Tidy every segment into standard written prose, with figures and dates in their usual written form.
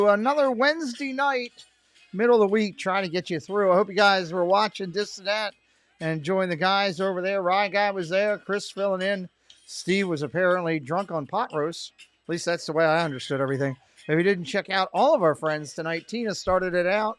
Another Wednesday night, middle of the week, trying to get you through. I hope you guys were watching this and that and enjoying the guys over there. Ryan Guy was there, Chris filling in. Steve was apparently drunk on pot roast. At least that's the way I understood everything. If you didn't check out all of our friends tonight, Tina started it out.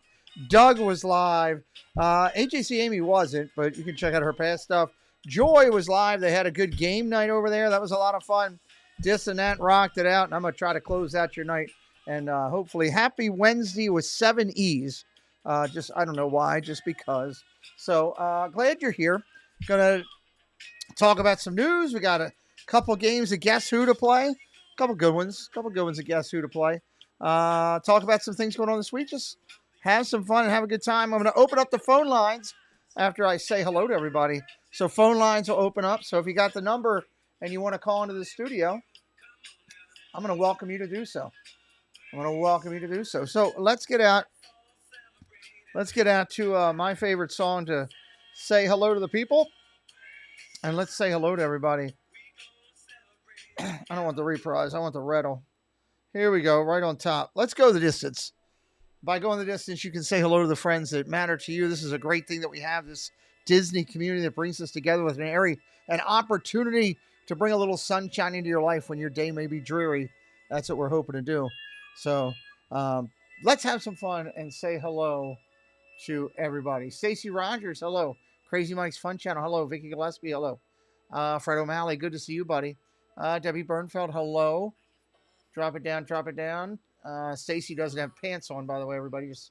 Doug was live. AJC Amy wasn't, but you can check out her past stuff. Joy was live. They had a good game night over there. That was a lot of fun. This and that rocked it out, and I'm going to try to close out your night. And hopefully happy Wednesday with 7 E's. I don't know why, just because. So glad you're here. Going to talk about some news. We got a couple games of Guess Who to play. A couple good ones of Guess Who to play. Talk about some things going on this week. Just have some fun and have a good time. I'm going to open up the phone lines after I say hello to everybody. So phone lines will open up. So if you got the number and you want to call into the studio, I'm going to welcome you to do so. So let's get out to my favorite song to say hello to the people. And let's say hello to everybody. I don't want the reprise. I want the rattle. Here we go, right on top. Let's go the distance. By going the distance, you can say hello to the friends that matter to you. This is a great thing that we have, this Disney community that brings us together with an opportunity to bring a little sunshine into your life when your day may be dreary. That's what we're hoping to do. So let's have some fun and say hello to everybody. Stacy Rogers, hello. Crazy Mike's Fun Channel, hello. Vicky Gillespie, hello. Fred O'Malley, good to see you, buddy. Debbie Bernfeld, hello. Drop it down. Stacy doesn't have pants on, by the way, everybody, just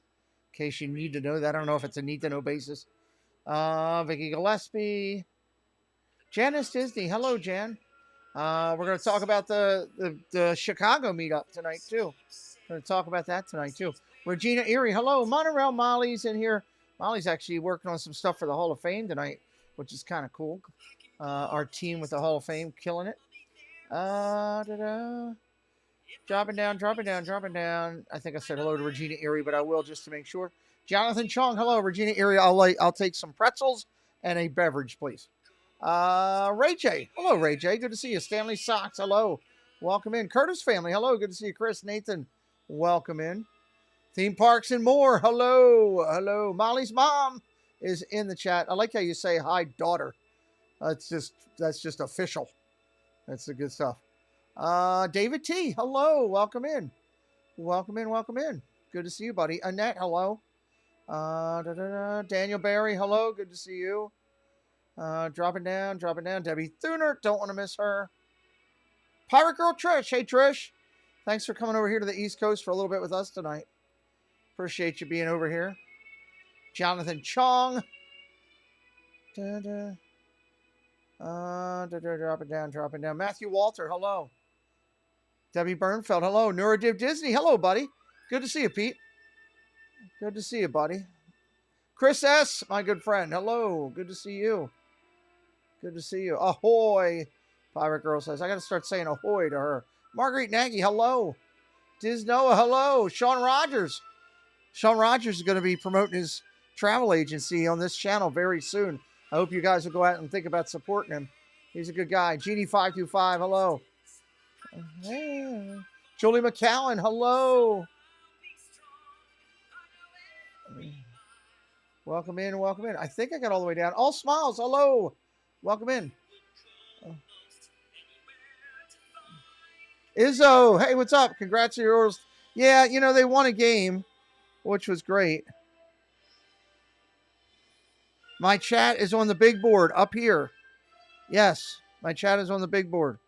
in case you need to know that. I don't know if it's a need-to-know basis. Vicky Gillespie. Janice Disney, hello, Jan. We're going to talk about the Chicago meetup tonight, too. We're going to talk about that tonight, too. Regina Erie, hello. Monorail Molly's in here. Molly's actually working on some stuff for the Hall of Fame tonight, which is kind of cool. Our team with the Hall of Fame, killing it. Dropping down. I think I said hello to Regina Erie, but I will just to make sure. Jonathan Chong, hello. Regina Erie, I'll take some pretzels and a beverage, please. Ray J. Hello, Ray J. Good to see you. Stanley Sox. Hello. Welcome in. Curtis family. Hello. Good to see you. Chris, Nathan. Welcome in. Theme Parks and More. Hello. Molly's mom is in the chat. I like how you say hi, daughter. That's just official. That's the good stuff. David T. Hello. Welcome in. Good to see you, buddy. Annette. Hello. Daniel Barry. Hello. Good to see you. Dropping down. Debbie Thuner, don't want to miss her. Pirate Girl Trish, hey Trish. Thanks for coming over here to the East Coast for a little bit with us tonight. Appreciate you being over here. Jonathan Chong. Dropping down. Matthew Walter, hello. Debbie Bernfeld, hello. Nuradiv Disney, hello, buddy. Good to see you, Pete. Good to see you, buddy. Chris S., my good friend, hello. Good to see you. Ahoy, Pirate Girl says. I got to start saying ahoy to her. Marguerite Nagy, hello. Disnoa, hello. Sean Rogers. Sean Rogers is going to be promoting his travel agency on this channel very soon. I hope you guys will go out and think about supporting him. He's a good guy. Genie525, hello. Hey. Julie McCowan, hello. Welcome in. I think I got all the way down. All smiles, hello. Welcome in. Izzo, hey, what's up? Congrats to yours. Yeah, they won a game, which was great. My chat is on the big board up here. Yes, my chat is on the big board.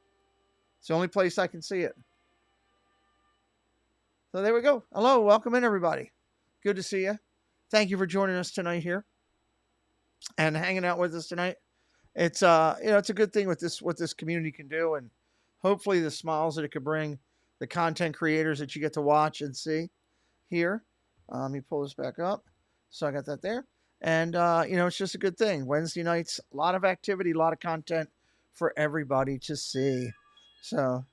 It's the only place I can see it. So there we go. Hello, welcome in, everybody. Good to see you. Thank you for joining us tonight here and hanging out with us tonight. It's it's a good thing what this community can do, and hopefully the smiles that it could bring, the content creators that you get to watch and see here. Let me pull this back up. So I got that there. And it's just a good thing. Wednesday nights, a lot of activity, a lot of content for everybody to see. So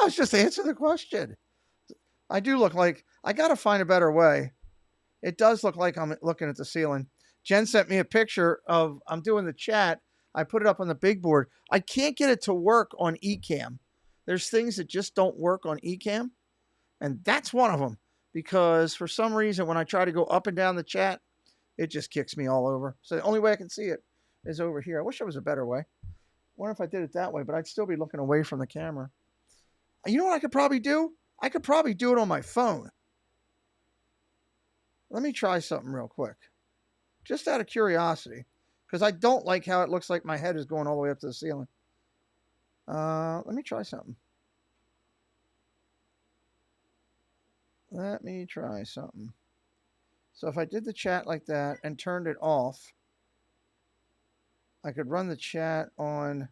it's just to answer the question. I do look like I got to find a better way. It does look like I'm looking at the ceiling. Jen sent me a picture of, I'm doing the chat. I put it up on the big board. I can't get it to work on Ecamm. There's things that just don't work on Ecamm. And that's one of them, because for some reason, when I try to go up and down the chat, it just kicks me all over. So the only way I can see it is over here. I wish there was a better way. I wonder if I did it that way, but I'd still be looking away from the camera. You know what I could probably do? I could probably do it on my phone. Let me try something real quick. Just out of curiosity. Because I don't like how it looks like my head is going all the way up to the ceiling. Let me try something. Let me try something. So if I did the chat like that and turned it off, I could run the chat on,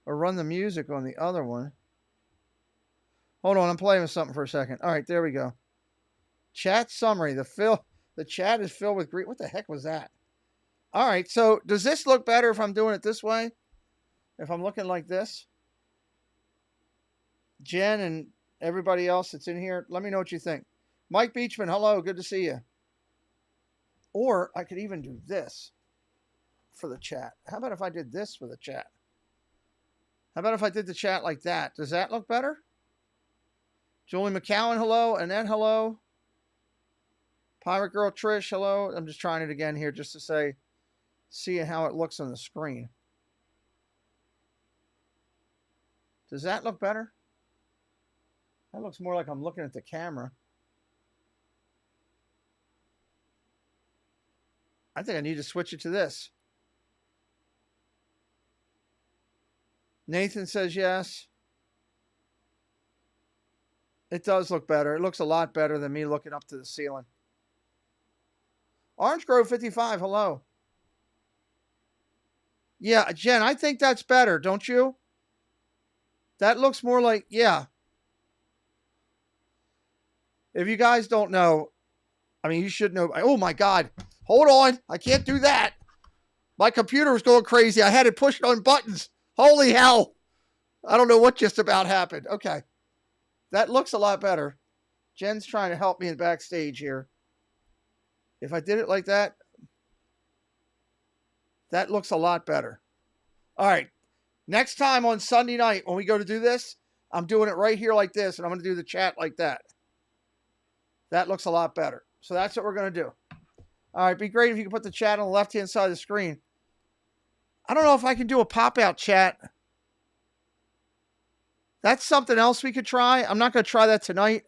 or run the music on the other one. Hold on, I'm playing with something for a second. All right, there we go. Chat summary. The chat is filled with green. What the heck was that? All right, so does this look better if I'm doing it this way? If I'm looking like this? Jen and everybody else that's in here, let me know what you think. Mike Beachman, hello, good to see you. Or I could even do this for the chat. How about if I did this for the chat? How about if I did the chat like that? Does that look better? Julie McCowan, hello. Annette, hello. Pirate Girl Trish, hello. I'm just trying it again here just to say, see how it looks on the screen. Does that look better? That looks more like I'm looking at the camera. I think I need to switch it to this. Nathan says yes. It does look better. It looks a lot better than me looking up to the ceiling. Orange Grove 55, hello. Yeah, Jen, I think that's better, don't you? That looks more like, yeah. If you guys don't know, I mean, you should know. Oh, my God. Hold on. I can't do that. My computer was going crazy. I had it pushed on buttons. Holy hell. I don't know what just about happened. Okay. That looks a lot better. Jen's trying to help me in backstage here. If I did it like that, that looks a lot better. All right. Next time on Sunday night when we go to do this, I'm doing it right here like this, and I'm going to do the chat like that. That looks a lot better. So that's what we're going to do. All right. Be great if you can put the chat on the left-hand side of the screen. I don't know if I can do a pop-out chat. That's something else we could try. I'm not going to try that tonight.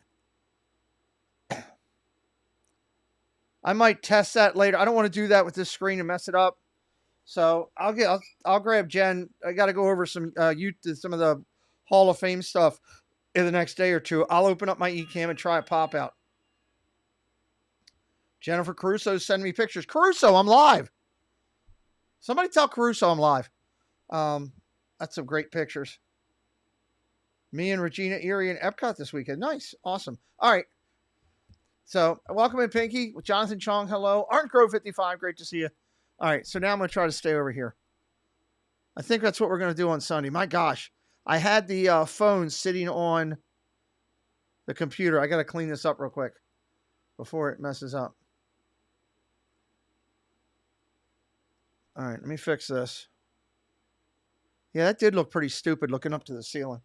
I might test that later. I don't want to do that with this screen and mess it up. So I'll grab Jen. I got to go over some of the Hall of Fame stuff in the next day or two. I'll open up my eCam and try a pop-out. Jennifer Caruso sending me pictures. Caruso, I'm live. Somebody tell Caruso I'm live. That's some great pictures. Me and Regina Erie and Epcot this weekend. Nice. Awesome. All right. So welcome in, Pinky. With Jonathan Chong, hello. Art Grove 55, great to see you. All right. So now I'm going to try to stay over here. I think that's what we're going to do on Sunday. My gosh. I had the phone sitting on the computer. I got to clean this up real quick before it messes up. All right, let me fix this. Yeah, that did look pretty stupid looking up to the ceiling.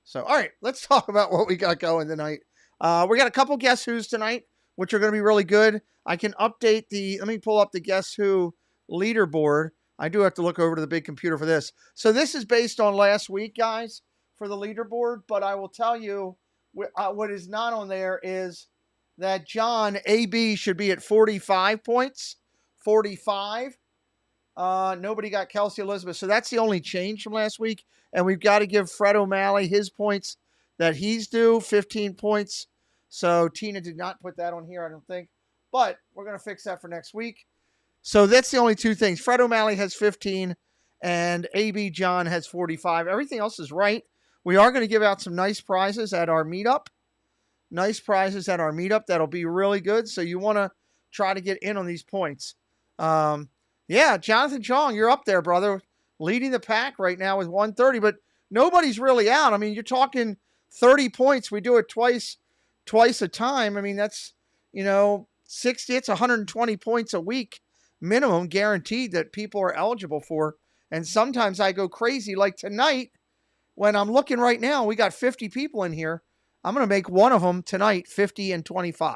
So, all right, let's talk about what we got going tonight. We got a couple Guess Who's tonight, which are going to be really good. I can update let me pull up the Guess Who leaderboard. I do have to look over to the big computer for this. So this is based on last week, guys, for the leaderboard. But I will tell you what is not on there is that John, AB, should be at 45 points. 45. Nobody got Kelsey Elizabeth. So that's the only change from last week. And we've got to give Fred O'Malley his points that he's due, 15 points. So Tina did not put that on here, I don't think. But we're going to fix that for next week. So that's the only two things. Fred O'Malley has 15 and AB John has 45. Everything else is right. We are going to give out some nice prizes at our meetup. Nice prizes at our meetup. That'll be really good. So you want to try to get in on these points. Yeah, Jonathan Chong, you're up there, brother. Leading the pack right now with 130, but nobody's really out. I mean, you're talking 30 points. We do it twice a time. I mean, that's, 60, it's 120 points a week minimum guaranteed that people are eligible for. And sometimes I go crazy. Like tonight, when I'm looking right now, we got 50 people in here. I'm going to make one of them tonight 50 and 25.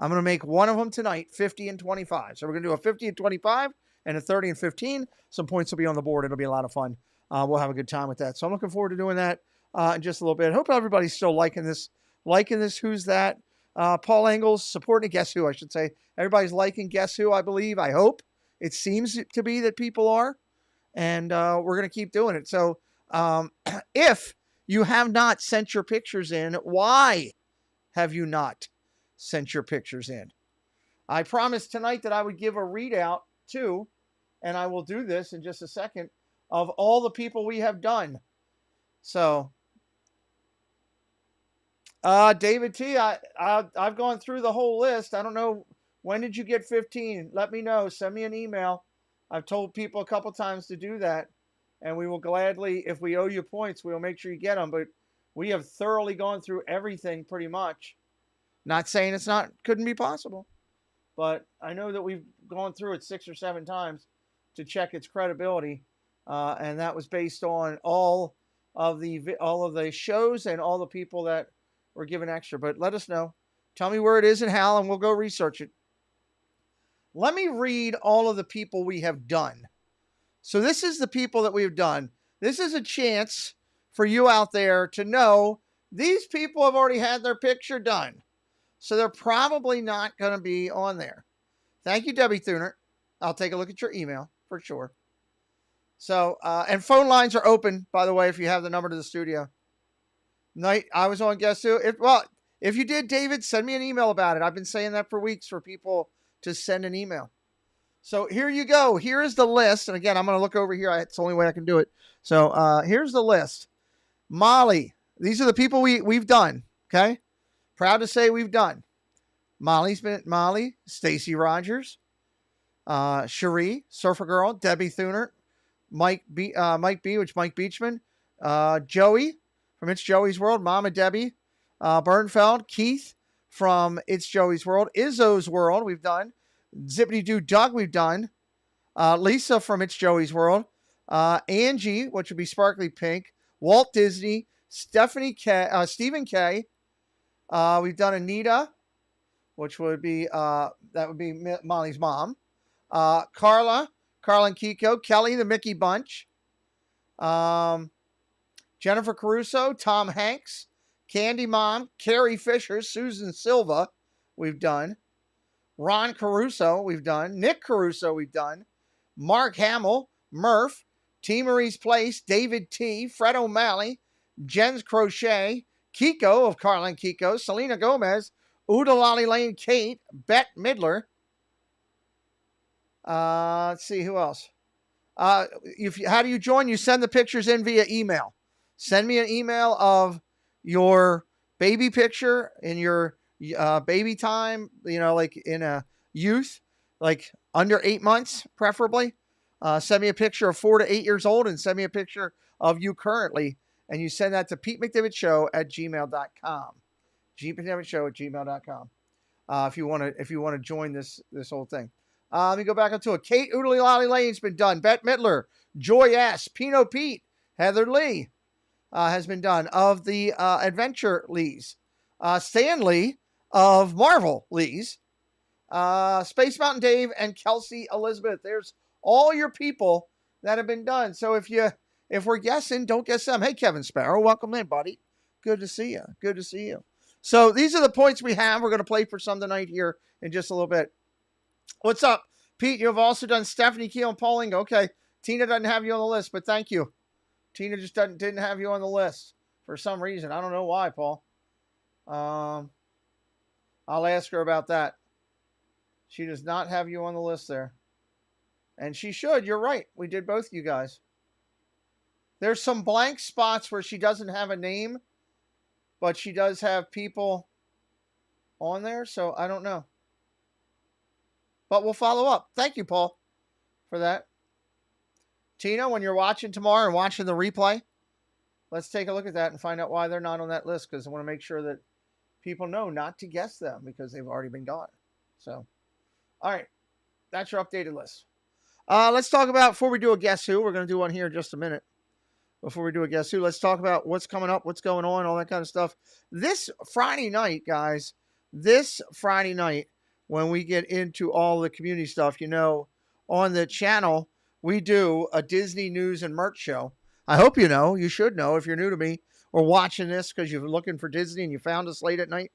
I'm going to make one of them tonight 50 and 25. So we're going to do a 50 and 25 and a 30 and 15. Some points will be on the board. It'll be a lot of fun. We'll have a good time with that. So I'm looking forward to doing that in just a little bit. I hope everybody's still liking this. Who's That? Paul Engels supporting Guess Who, I should say. Everybody's liking Guess Who, I believe. I hope. It seems to be that people are. And we're going to keep doing it. So if you have not sent your pictures in, why have you not sent your pictures in? I promised tonight that I would give a readout too, and I will do this in just a second, of all the people we have done. So, David T, I've gone through the whole list. I don't know, when did you get 15? Let me know. Send me an email. I've told people a couple times to do that, and we will gladly, if we owe you points, we'll make sure you get them. But we have thoroughly gone through everything pretty much. Not saying couldn't be possible, but I know that we've gone through it 6 or 7 times to check its credibility, and that was based on all of the shows and all the people that were given extra. But let us know. Tell me where it is and how, and we'll go research it. Let me read all of the people we have done. So this is the people that we've done. This is a chance for you out there to know these people have already had their picture done. So they're probably not going to be on there. Thank you, Debbie Thuner. I'll take a look at your email for sure. So, and phone lines are open, by the way, if you have the number to the studio. I was on Guess Who. If you did, David, send me an email about it. I've been saying that for weeks for people to send an email. So here you go. Here is the list. And again, I'm going to look over here. It's the only way I can do it. So here's the list. Molly. These are the people we've done. Okay. Proud to say we've done. Molly, Stacy Rogers, Cherie, Surfer Girl, Debbie Thuner, Mike B, which Mike Beachman, Joey from It's Joey's World, Mama Debbie, Bernfeld, Keith from It's Joey's World, Izzo's World, we've done. Zippity Doo Doug, we've done. Lisa from It's Joey's World, Angie, which would be Sparkly Pink, Walt Disney, Stephen K. We've done Anita, which would be that would be Molly's mom. Carla and Kiko, Kelly, the Mickey Bunch, Jennifer Caruso, Tom Hanks, Candy Mom, Carrie Fisher, Susan Silva, we've done. Ron Caruso, we've done. Nick Caruso, we've done. Mark Hamill, Murph, T. Marie's Place, David T., Fred O'Malley, Jen's Crochet, Kiko of Carla and Kiko, Selena Gomez, Oodalali Lane Kate, Bette Midler. Let's see, who else? How do you join? You send the pictures in via email. Send me an email of your baby picture in your baby time, like in a youth, like under 8 months, preferably. Send me a picture of 4 to 8 years old and send me a picture of you currently. And you send that to PeteMcDivittShow@gmail.com. PeteMcDivittShow@gmail.com. If you want to join this whole thing. Let me go back up to it. Kate Oodley Lolly Lane's been done. Bette Midler, Joy S, Pino Pete, Heather Lee has been done. Of the Adventure Lees. Stan Lee of Marvel Lees. Space Mountain Dave and Kelsey Elizabeth. There's all your people that have been done. So if we're guessing, don't guess them. Hey, Kevin Sparrow, welcome in, buddy. Good to see you. Good to see you. So these are the points we have. We're going to play for some tonight here in just a little bit. What's up, Pete? You have also done Stephanie Keel and Paul Ingo. Okay, Tina doesn't have you on the list, but thank you. Tina just didn't have you on the list for some reason. I don't know why, Paul. I'll ask her about that. She does not have you on the list there. And she should. You're right. We did both you guys. There's some blank spots where she doesn't have a name, but she does have people on there, so I don't know. But we'll follow up. Thank you, Paul, for that. Tina, when you're watching tomorrow and watching the replay, let's take a look at that and find out why they're not on that list, because I want to make sure that people know not to guess them because they've already been gone. So, all right. That's your updated list. Let's talk about, before we do a Guess Who, we're going to do one here in just a minute. before we do a Guess Who, let's talk about what's coming up, what's going on, all that kind of stuff. This Friday night, guys, this Friday night, when we get into all the community stuff, on the channel, we do a Disney news and merch show. I hope you know. You should know if you're new to me or watching this because you're looking for Disney and you found us late at night.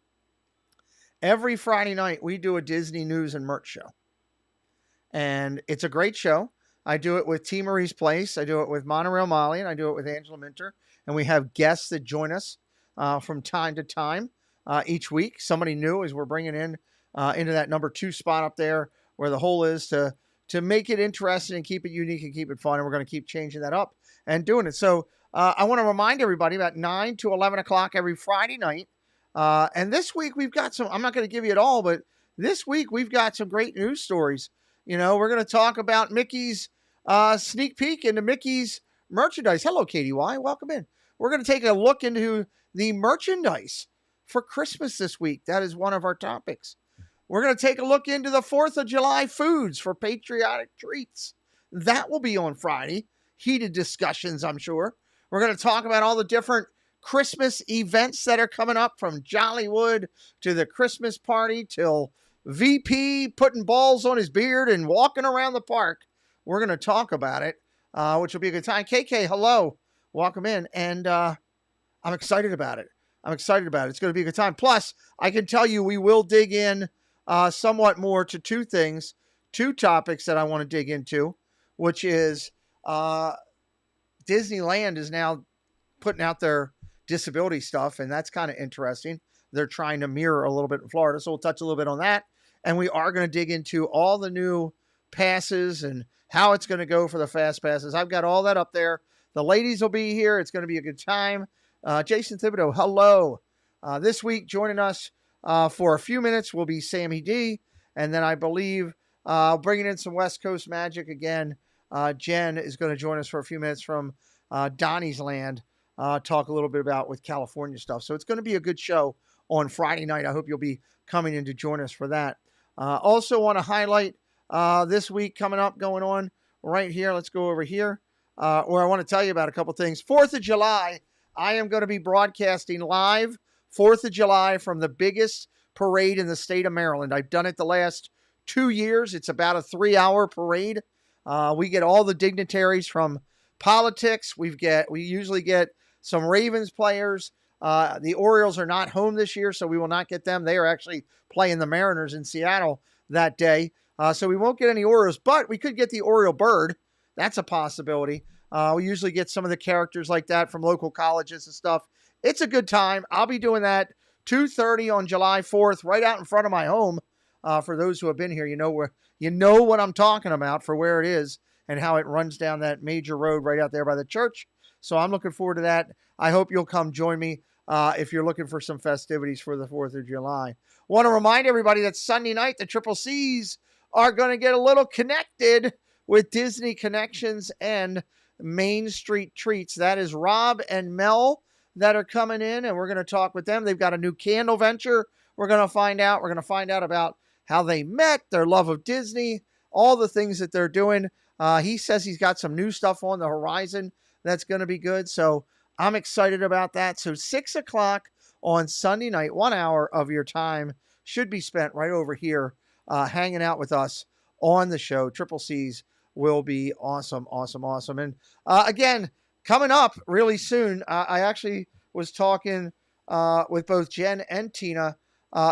Every Friday night, we do a Disney news and merch show. And it's a great show. I do it with T. Marie's Place. I do it with Monorail Molly, and I do it with Angela Minter. And we have guests that join us from time to time each week. Somebody new as we're bringing in into that number 2 spot up there where the hole is to make it interesting and keep it unique and keep it fun. And we're going to keep changing that up and doing it. So I want to remind everybody about 9 to 11 o'clock every Friday night. And this week we've got some, I'm not going to give you it all, but this week we've got some great news stories. We're going to talk about Mickey's sneak peek into Mickey's merchandise. Hello, Katie Y. Welcome in. We're going to take a look into the merchandise for Christmas this week. That is one of our topics. We're going to take a look into the 4th of July foods for patriotic treats. That will be on Friday. Heated discussions, I'm sure. We're going to talk about all the different Christmas events that are coming up, from Jollywood to the Christmas party till VP putting balls on his beard and walking around the park. We're going to talk about it, which will be a good time. KK, hello. Welcome in. And I'm excited about it. It's going to be a good time. Plus, I can tell you we will dig in somewhat more to 2 topics that I want to dig into, which is Disneyland is now putting out their disability stuff, and that's kind of interesting. They're trying to mirror a little bit in Florida, so we'll touch a little bit on that. And we are going to dig into all the new passes and how it's going to go for the fast passes. I've got all that up there. The ladies will be here. It's going to be a good time. Jason Thibodeau, hello. This week, joining us for a few minutes will be Sammy D. And then I believe bringing in some West Coast magic again, Jen is going to join us for a few minutes from Donnie's Land, talk a little bit about with California stuff. So it's going to be a good show on Friday night. I hope you'll be coming in to join us for that. Also want to highlight this week coming up, going on right here. Let's go over here where I want to tell you about a couple things. 4th of July, I am going to be broadcasting live 4th of July from the biggest parade in the state of Maryland. I've done it the last 2 years. It's about a 3-hour parade. We get all the dignitaries from politics. We usually get some Ravens players. The Orioles are not home this year, so we will not get them. They are actually playing the Mariners in Seattle that day. So we won't get any Orioles, but we could get the Oriole bird. That's a possibility. We usually get some of the characters like that from local colleges and stuff. It's a good time. I'll be doing that 2:30 on July 4th, right out in front of my home. For those who have been here, you know what I'm talking about for where it is and how it runs down that major road right out there by the church. So I'm looking forward to that. I hope you'll come join me if you're looking for some festivities for the 4th of July. Want to remind everybody that Sunday night, the Triple C's are going to get a little connected with Disney Connections and Main Street Treats. That is Rob and Mel that are coming in, and we're going to talk with them. They've got a new candle venture we're going to find out. We're going to find out about how they met, their love of Disney, all the things that they're doing. He says he's got some new stuff on the horizon that's going to be good. So I'm excited about that. So 6 o'clock on Sunday night, 1 hour of your time should be spent right over here hanging out with us on the show. Triple C's will be awesome, awesome, awesome. And again, coming up really soon, I actually was talking with both Jen and Tina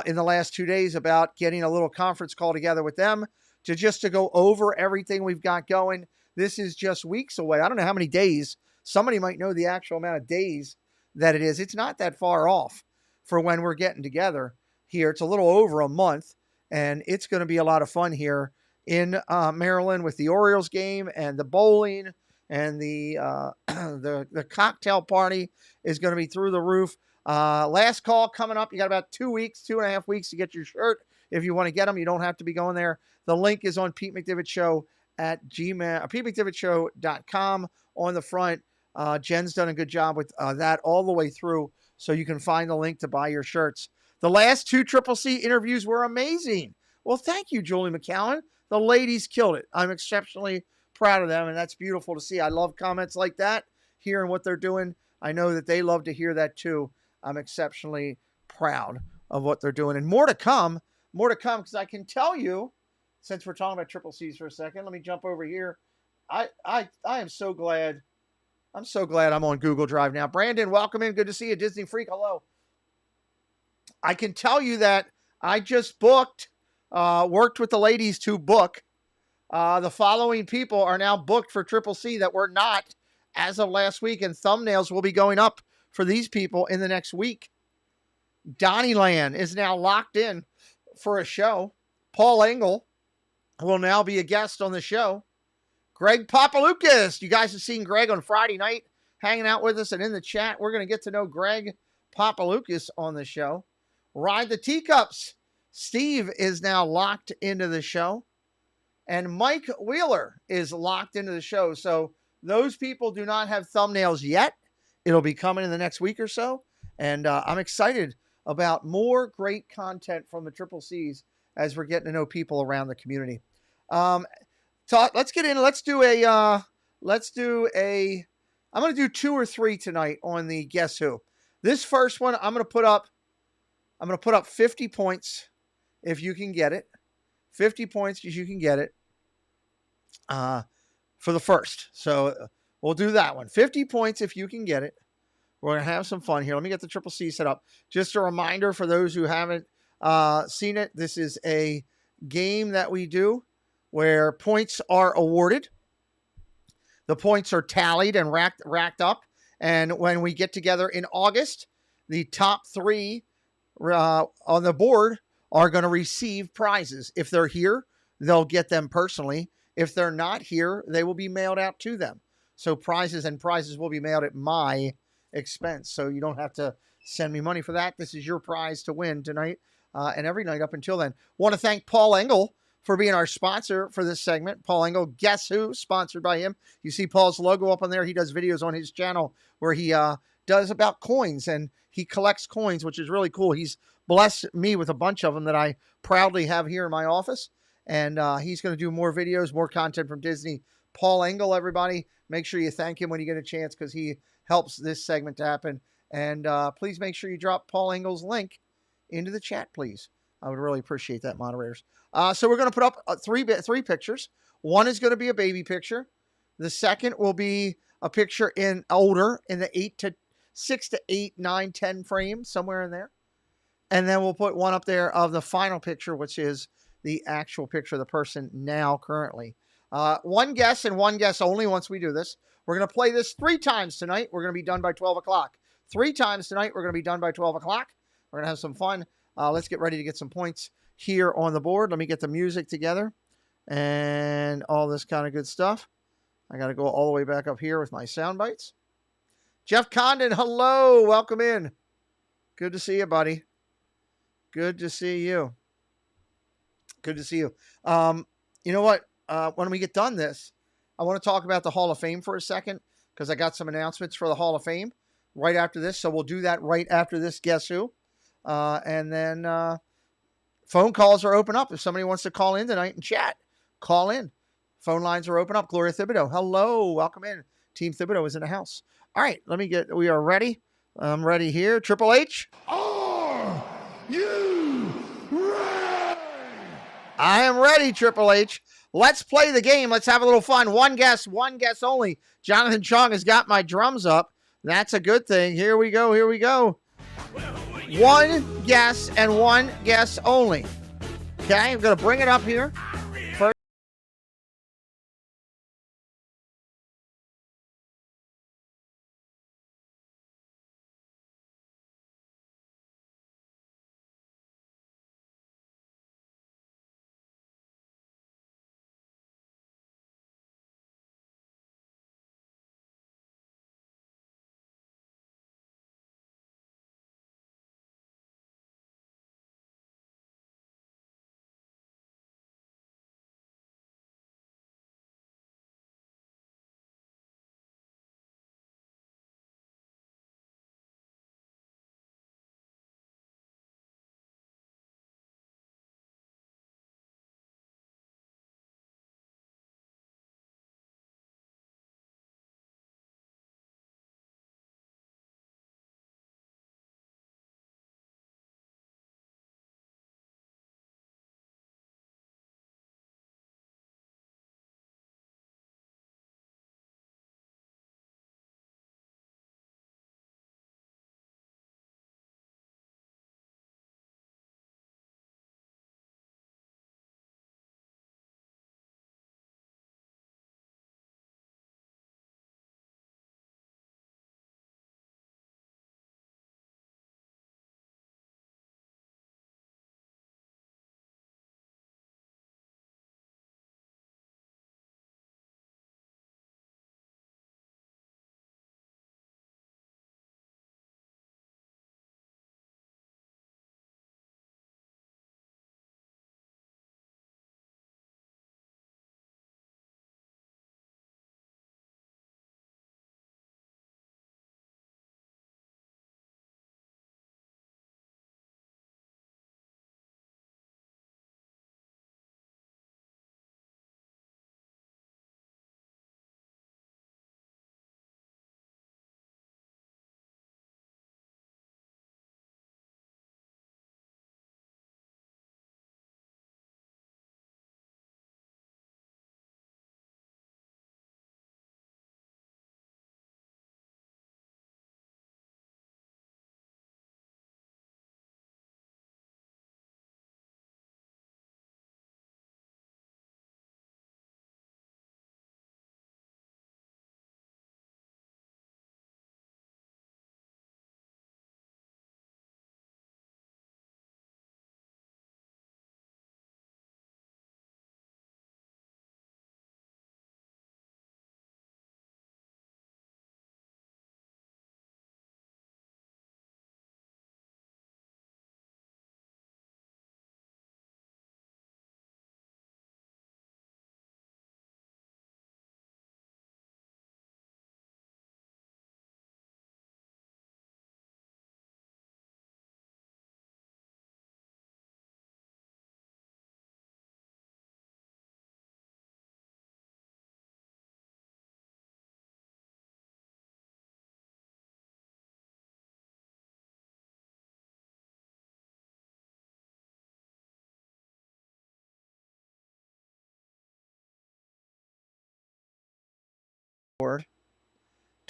in the last 2 days about getting a little conference call together with them to go over everything we've got going. This is just weeks away. I don't know how many days. Somebody might know the actual amount of days that it is. It's not that far off for when we're getting together here. It's a little over a month, and it's going to be a lot of fun here in Maryland with the Orioles game and the bowling and the cocktail party is going to be through the roof. Last call coming up. You got about 2 weeks, 2.5 weeks to get your shirt. If you want to get them, you don't have to be going there. The link is on Pete McDivitt Show at PeteMcDivittShow.com on the front. Jen's done a good job with that all the way through, so you can find the link to buy your shirts. The last 2 Triple C interviews were amazing. Well, thank you, Julie McCowan. The ladies killed it. I'm exceptionally proud of them, and that's beautiful to see. I love comments like that. hearing what they're doing. I know that they love to hear that too. I'm exceptionally proud of what they're doing. And more to come, because I can tell you, since we're talking about Triple C's for a second, let me jump over here. I am so glad. I'm so glad I'm on Google Drive now. Brandon, welcome in. Good to see you. Disney Freak, hello. I can tell you that I just booked, worked with the ladies to book. The following people are now booked for Triple C that were not as of last week, and thumbnails will be going up for these people in the next week. Donnieland is now locked in for a show. Paul Engel will now be a guest on the show. Greg Papalukas. You guys have seen Greg on Friday night hanging out with us and in the chat. We're going to get to know Greg Papalukas on the show. Ride the Teacups. Steve is now locked into the show. And Mike Wheeler is locked into the show. So those people do not have thumbnails yet. It'll be coming in the next week or so. And I'm excited about more great content from the Triple C's as we're getting to know people around the community. Let's get in. I'm going to do 2 or 3 tonight on the Guess Who. This first one, I'm going to put up 50 points if you can get it. 50 points if you can get it for the first. So we'll do that one. 50 points if you can get it. We're going to have some fun here. Let me get the Triple C set up. Just a reminder for those who haven't seen it, this is a game that we do where points are awarded. The points are tallied and racked up. And when we get together in August, the top 3 on the board are going to receive prizes. If they're here, they'll get them personally. If they're not here, they will be mailed out to them. So prizes will be mailed at my expense. So you don't have to send me money for that. This is your prize to win tonight and every night up until then. Want to thank Paul Engel for being our sponsor for this segment. Paul Engel, Guess Who, sponsored by him. You see Paul's logo up on there. He does videos on his channel where he does about coins, and he collects coins, which is really cool. He's blessed me with a bunch of them that I proudly have here in my office. And he's going to do more videos, more content from Disney. Paul Engel, everybody, make sure you thank him when you get a chance because he helps this segment to happen. And please make sure you drop Paul Engel's link into the chat, please. I would really appreciate that, moderators. So we're going to put up three pictures. One is going to be a baby picture. The second will be a picture in the 6 to 8, 9, 10 frame, somewhere in there. And then we'll put one up there of the final picture, which is the actual picture of the person now currently. One guess and one guess only once we do this. We're going to play this 3 times tonight. We're going to be done by 12 o'clock. 3 times tonight. We're going to be done by 12 o'clock. We're going to have some fun. Let's get ready to get some points here on the board. Let me get the music together and all this kind of good stuff. I got to go all the way back up here with my sound bites. Jeff Condon, hello. Welcome in. Good to see you, buddy. Good to see you. Good to see you. You know what? When we get done this, I want to talk about the Hall of Fame for a second because I got some announcements for the Hall of Fame right after this. So we'll do that right after this Guess Who. And then phone calls are open up. If somebody wants to call in tonight and chat, call in. Phone lines are open up. Gloria Thibodeau, hello. Welcome in. Team Thibodeau is in the house. All right, we are ready. I'm ready here. Triple H. Are you ready? I am ready, Triple H. Let's play the game. Let's have a little fun. One guess only. Jonathan Chong has got my drums up. That's a good thing. Here we go. One guess and one guess only. Okay, I'm going to bring it up here.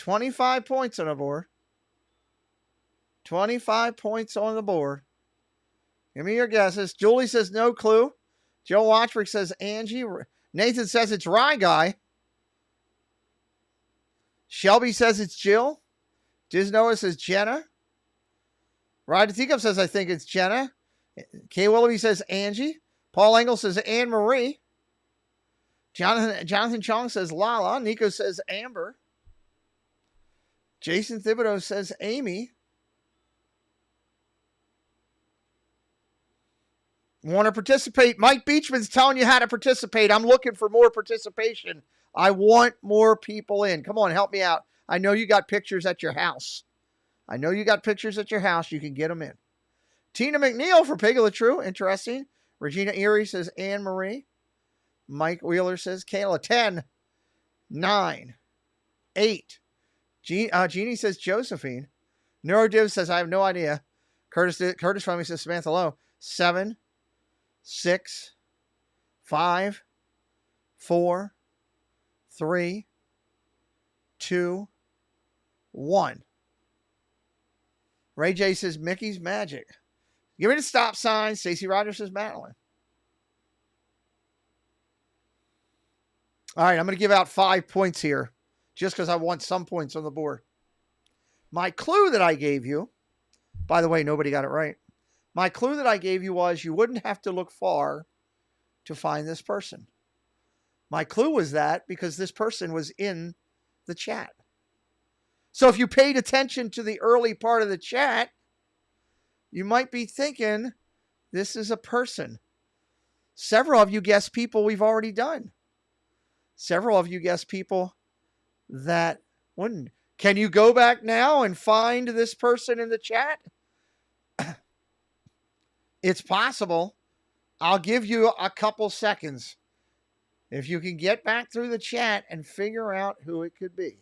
25 points on the board. 25 points on the board. Give me your guesses. Julie says no clue. Joe Watchford says Angie. Nathan says it's Rye Guy. Shelby says it's Jill. Disnoa says Jenna. Ride the Teacup says I think it's Jenna. Kay Willoughby says Angie. Paul Engel says Anne Marie. Jonathan Chong says Lala. Nico says Amber. Jason Thibodeau says Amy. Want to participate? Mike Beachman's telling you how to participate. I'm looking for more participation. I want more people in. Come on, help me out. I know you got pictures at your house. You can get them in. Tina McNeil for Pig of the True. Interesting. Regina Erie says Anne Marie. Mike Wheeler says Kayla. 10, 9, 8. Jeannie says Josephine. Neurodiv says I have no idea. Curtis Fleming says Samantha Lowe. 7, 6, 5, 4, 3, 2, 1. Ray J says Mickey's Magic. Give me the stop sign. Stacey Rogers says Madeline. All right, I'm going to give out 5 points here just because I want some points on the board. My clue that I gave you, by the way, nobody got it right. My clue that I gave you was you wouldn't have to look far to find this person. My clue was that because this person was in the chat. So if you paid attention to the early part of the chat, you might be thinking this is a person. Several of you guessed people we've already done. Several of you guessed people that wouldn't. Can you go back now and find this person in the chat? It's possible. I'll give you a couple seconds. If you can get back through the chat and figure out who it could be.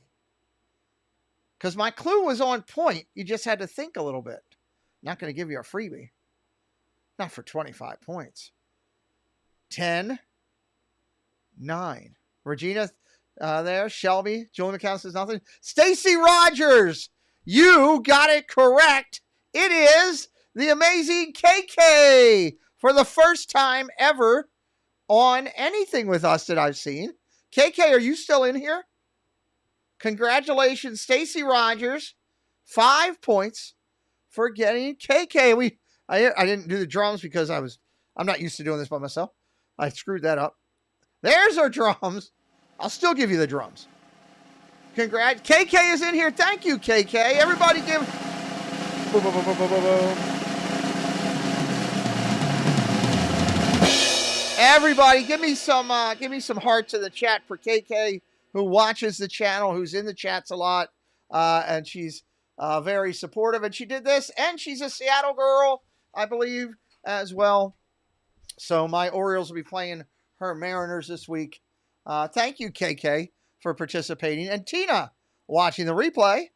Because my clue was on point. You just had to think a little bit. Not going to give you a freebie. Not for 25 points. 10, 9. Regina there. Shelby. Julie McCown says nothing. Stacey Rogers. You got it correct. It is the amazing KK for the first time ever on anything with us that I've seen. KK, are you still in here? Congratulations, Stacey Rogers. 5 points for getting KK. I didn't do the drums because I'm not used to doing this by myself. I screwed that up. There's our drums. I'll still give you the drums. Congrats. KK is in here. Thank you, KK. Everybody give. Boom, boom, boom, boom, boom, boom, boom. Everybody, give me some hearts in the chat for KK, who watches the channel, who's in the chats a lot, and she's very supportive. And she did this, and she's a Seattle girl, I believe, as well. So my Orioles will be playing her Mariners this week. Thank you, KK, for participating. And Tina, watching the replay,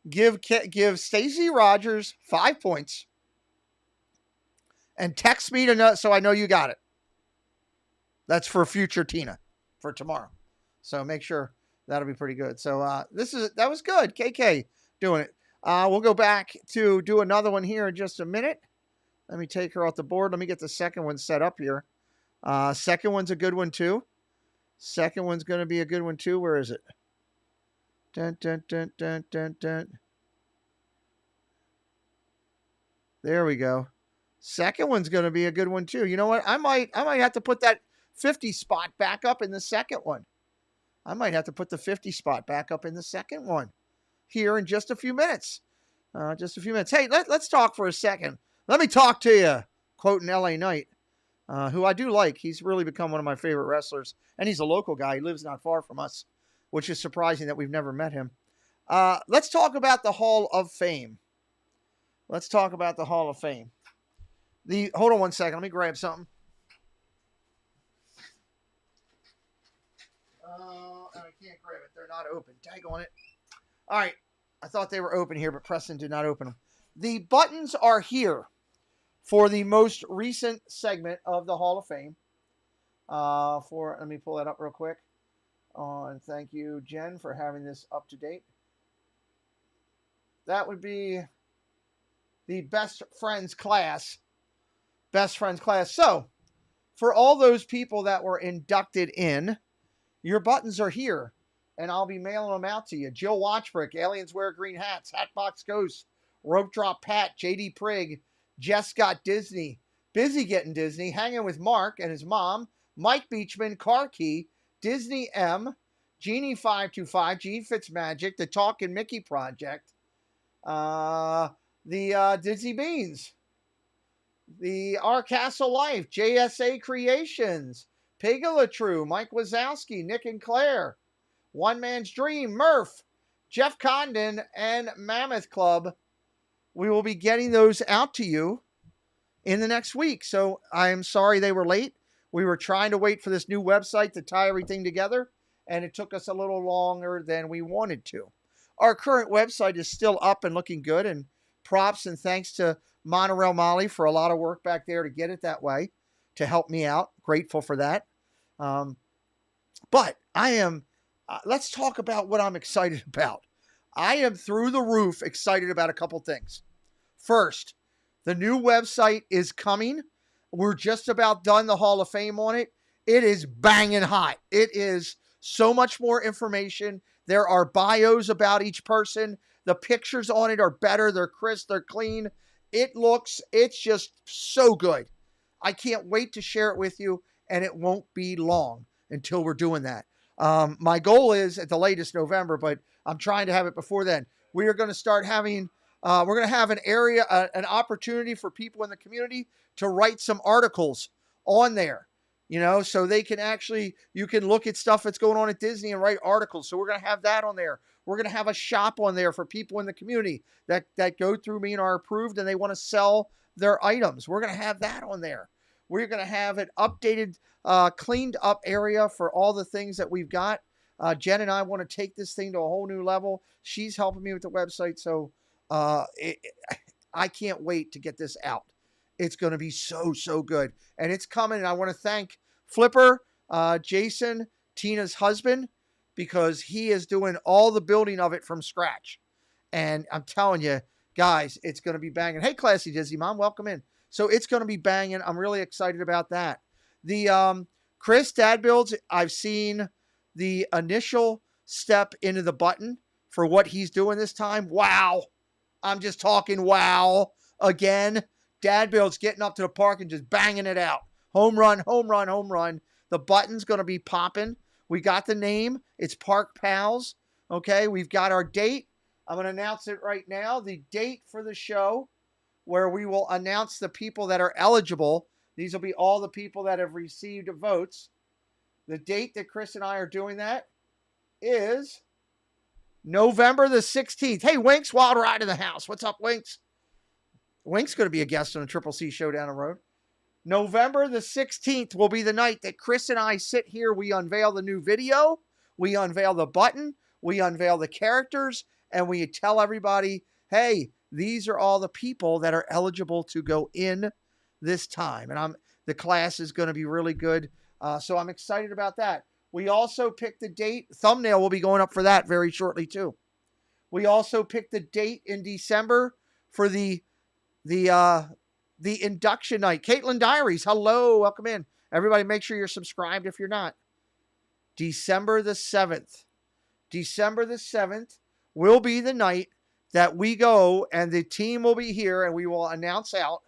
give Stacey Rogers 5 points, and text me to know so I know you got it. That's for future Tina for tomorrow. So make sure that'll be pretty good. So that was good. KK doing it. We'll go back to do another one here in just a minute. Let me take her off the board. Let me get the second one set up here. Second one's a good one too. Second one's going to be a good one too. Where is it? Dun, dun, dun, dun, dun, dun. There we go. Second one's going to be a good one too. You know what? I might have to put that 50 spot back up in the second one. I might have to put the 50 spot back up in the second one here in just a few minutes. Hey, let's talk for a second. Let me talk to you, quoting LA Knight, who I do like. He's really become one of my favorite wrestlers, and he's a local guy. He lives not far from us, which is surprising that we've never met him. Let's talk about the Hall of Fame. Hold on one second. Let me grab something. And I can't grab it. They're not open. Tag on it. All right. I thought they were open here, but Preston did not open them. The buttons are here for the most recent segment of the Hall of Fame. Let me pull that up real quick. And thank you, Jen, for having this up to date. That would be the best friends class. Best friends class. So, for all those people that were inducted in, your buttons are here, and I'll be mailing them out to you. Jill Watchbrick, Aliens Wear Green Hats, Hatbox Ghost, Rope Drop Pat, JD Prigg, Jess Got Disney, Busy Getting Disney, Hanging with Mark and his mom, Mike Beachman, Car Key, Disney M, Genie525, Gene Fitzmagic, the Talkin' Mickey Project, the Disney Beans, the Our Castle Life, JSA Creations, Pigalatru, Mike Wazowski, Nick and Claire, One Man's Dream, Murph, Jeff Condon, and Mammoth Club. We will be getting those out to you in the next week. So I'm sorry they were late. We were trying to wait for this new website to tie everything together, and it took us a little longer than we wanted to. Our current website is still up and looking good, and props and thanks to Monorail Molly for a lot of work back there to get it that way, to help me out. Grateful for that. But I am, let's talk about what I'm excited about. I am through the roof excited about a couple things. First, the new website is coming. We're just about done the Hall of Fame on it. It is banging hot. It is so much more information. There are bios about each person. The pictures on it are better. They're crisp. They're clean. It's just so good. I can't wait to share it with you, and it won't be long until we're doing that. My goal is at the latest November, but I'm trying to have it before then. We are going to start having, we're going to have an area, an opportunity for people in the community to write some articles on there, so they can actually, you can look at stuff that's going on at Disney and write articles. So we're going to have that on there. We're going to have a shop on there for people in the community that go through me and are approved and they want to sell their items. We're going to have that on there. We're going to have an updated, cleaned up area for all the things that we've got. Jen and I want to take this thing to a whole new level. She's helping me with the website. So I can't wait to get this out. It's going to be so, so good. And it's coming. And I want to thank Flipper, Jason, Tina's husband, because he is doing all the building of it from scratch. And I'm telling you, guys, it's going to be banging. Hey, Classy Disney Mom, welcome in. So it's going to be banging. I'm really excited about that. The Chris Dad Builds, I've seen the initial step into the button for what he's doing this time. Wow. I'm just talking wow again. Dad Builds getting up to the park and just banging it out. Home run, home run, home run. The button's going to be popping. We got the name. It's Park Pals. Okay, we've got our date. I'm going to announce it right now. The date for the show where we will announce the people that are eligible. These will be all the people that have received votes. The date that Chris and I are doing that is November the 16th. Hey, Winks, Wild Ride in the house. What's up, Winks? Wink's going to be a guest on a Triple C show down the road. November the 16th will be the night that Chris and I sit here. We unveil the new video. We unveil the button. We unveil the characters. And we tell everybody, hey, these are all the people that are eligible to go in this time. And the class is going to be really good. So I'm excited about that. We also picked the date. Thumbnail will be going up for that very shortly too. We also picked the date in December for the induction night. Caitlin Diaries, hello, welcome in. Everybody make sure you're subscribed if you're not. December the 7th. December the 7th will be the night that we go and the team will be here and we will announce out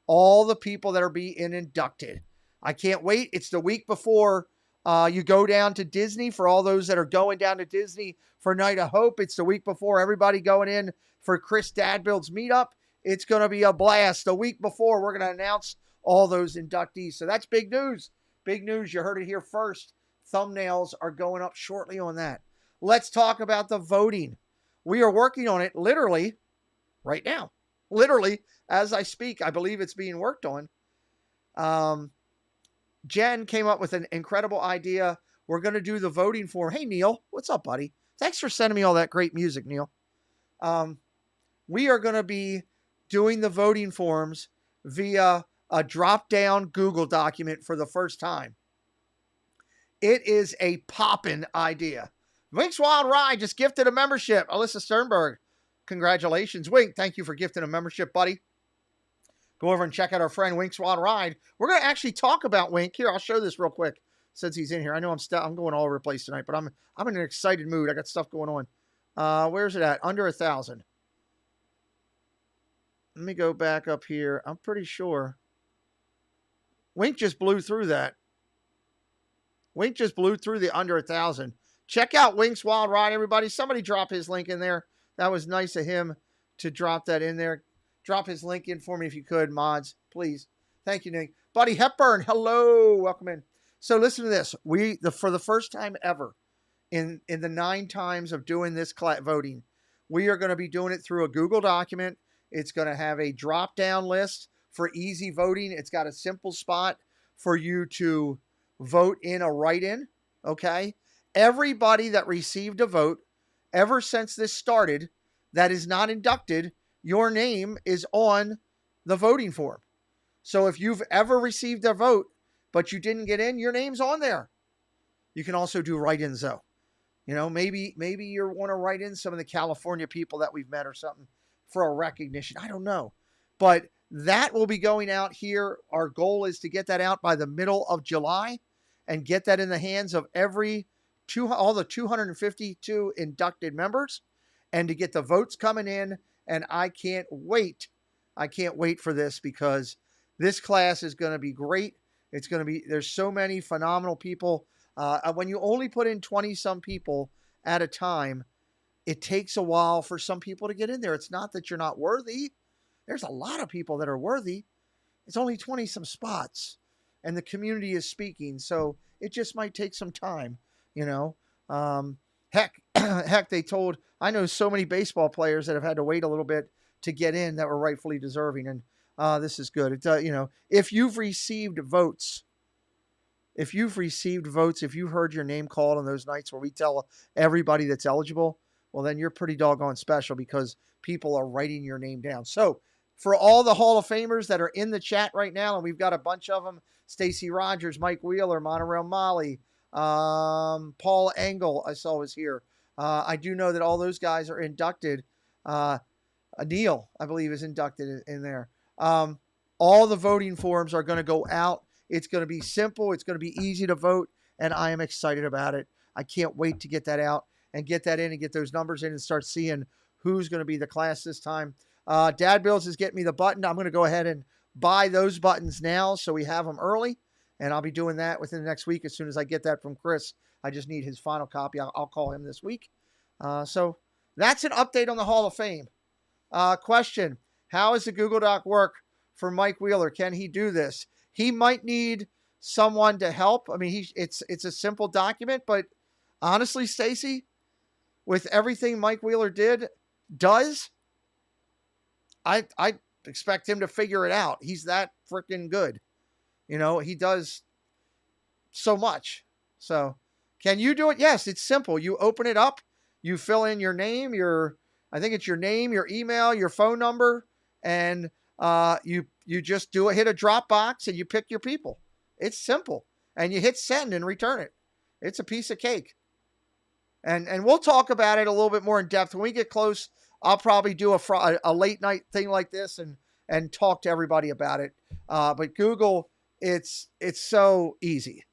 all the people that are being inducted. I can't wait. It's the week before you go down to Disney. For all those that are going down to Disney for Night of Hope, it's the week before everybody going in for Chris Dad Builds meetup. It's going to be a blast. The week before, we're going to announce all those inductees. So that's big news. Big news. You heard it here first. Thumbnails are going up shortly on that. Let's talk about the voting. We are working on it literally right now. Literally, as I speak, I believe it's being worked on. Jen came up with an incredible idea. We're going to do the voting form. Hey, Neil. What's up, buddy? Thanks for sending me all that great music, Neil. We are going to be doing the voting forms via a drop-down Google document for the first time. It is a poppin' idea. Wink's Wild Ride just gifted a membership. Alyssa Sternberg, congratulations. Wink, thank you for gifting a membership, buddy. Go over and check out our friend Wink's Wild Ride. We're going to actually talk about Wink. Here, I'll show this real quick since he's in here. I know I'm going all over the place tonight, but I'm in an excited mood. I got stuff going on. Where's it at? Under 1,000. Let me go back up here. I'm pretty sure. Wink just blew through that. Wink just blew through the under 1,000. Check out Wink's Wild Ride, everybody. Somebody drop his link in there. That was nice of him to drop that in there. Drop his link in for me if you could, mods, please. Thank you, Nick. Buddy Hepburn, hello. Welcome in. So listen to this. For the first time ever in the 9 times of doing this voting, we are going to be doing it through a Google document. It's going to have a drop-down list for easy voting. It's got a simple spot for you to vote in a write-in, okay? Everybody that received a vote ever since this started that is not inducted, your name is on the voting form. So if you've ever received a vote, but you didn't get in, your name's on there. You can also do write-ins, though. You know, maybe you want to write in some of the California people that we've met or something for a recognition. I don't know. But that will be going out here. Our goal is to get that out by the middle of July and get that in the hands of all the 252 inducted members and to get the votes coming in. And I can't wait. I can't wait for this because this class is going to be great. It's going to be, there's so many phenomenal people. When you only put in 20-some people at a time, it takes a while for some people to get in there. It's not that you're not worthy. There's a lot of people that are worthy. It's only 20-some spots, and the community is speaking, so it just might take some time, you know. Heck, I know so many baseball players that have had to wait a little bit to get in that were rightfully deserving, and this is good. You know, if you've received votes, if you've heard your name called on those nights where we tell everybody that's eligible, well, then you're pretty doggone special because people are writing your name down. So for all the Hall of Famers that are in the chat right now, and we've got a bunch of them, Stacy Rogers, Mike Wheeler, Monorail Molly, Paul Engel, I saw was here. I do know that all those guys are inducted. Neil, I believe, is inducted in there. All the voting forms are going to go out. It's going to be simple. It's going to be easy to vote, and I am excited about it. I can't wait to get that out and get that in and get those numbers in and start seeing who's going to be the class this time. Dad Bills is getting me the button. I'm going to go ahead and buy those buttons now so we have them early, and I'll be doing that within the next week as soon as I get that from Chris. I just need his final copy. I'll call him this week. So that's an update on the Hall of Fame. Question, how does the Google Doc work for Mike Wheeler? Can he do this? He might need someone to help. I mean, it's a simple document, but honestly, Stacy, with everything Mike Wheeler does, I expect him to figure it out. He's that freaking good. You know, he does so much. So can you do it? Yes, it's simple. You open it up, you fill in your name, I think it's your name, your email, your phone number, and you just hit a drop box and you pick your people. It's simple. And you hit send and return it. It's a piece of cake. And we'll talk about it a little bit more in depth. When we get close, I'll probably do a late night thing like this and talk to everybody about it. But Google, it's so easy.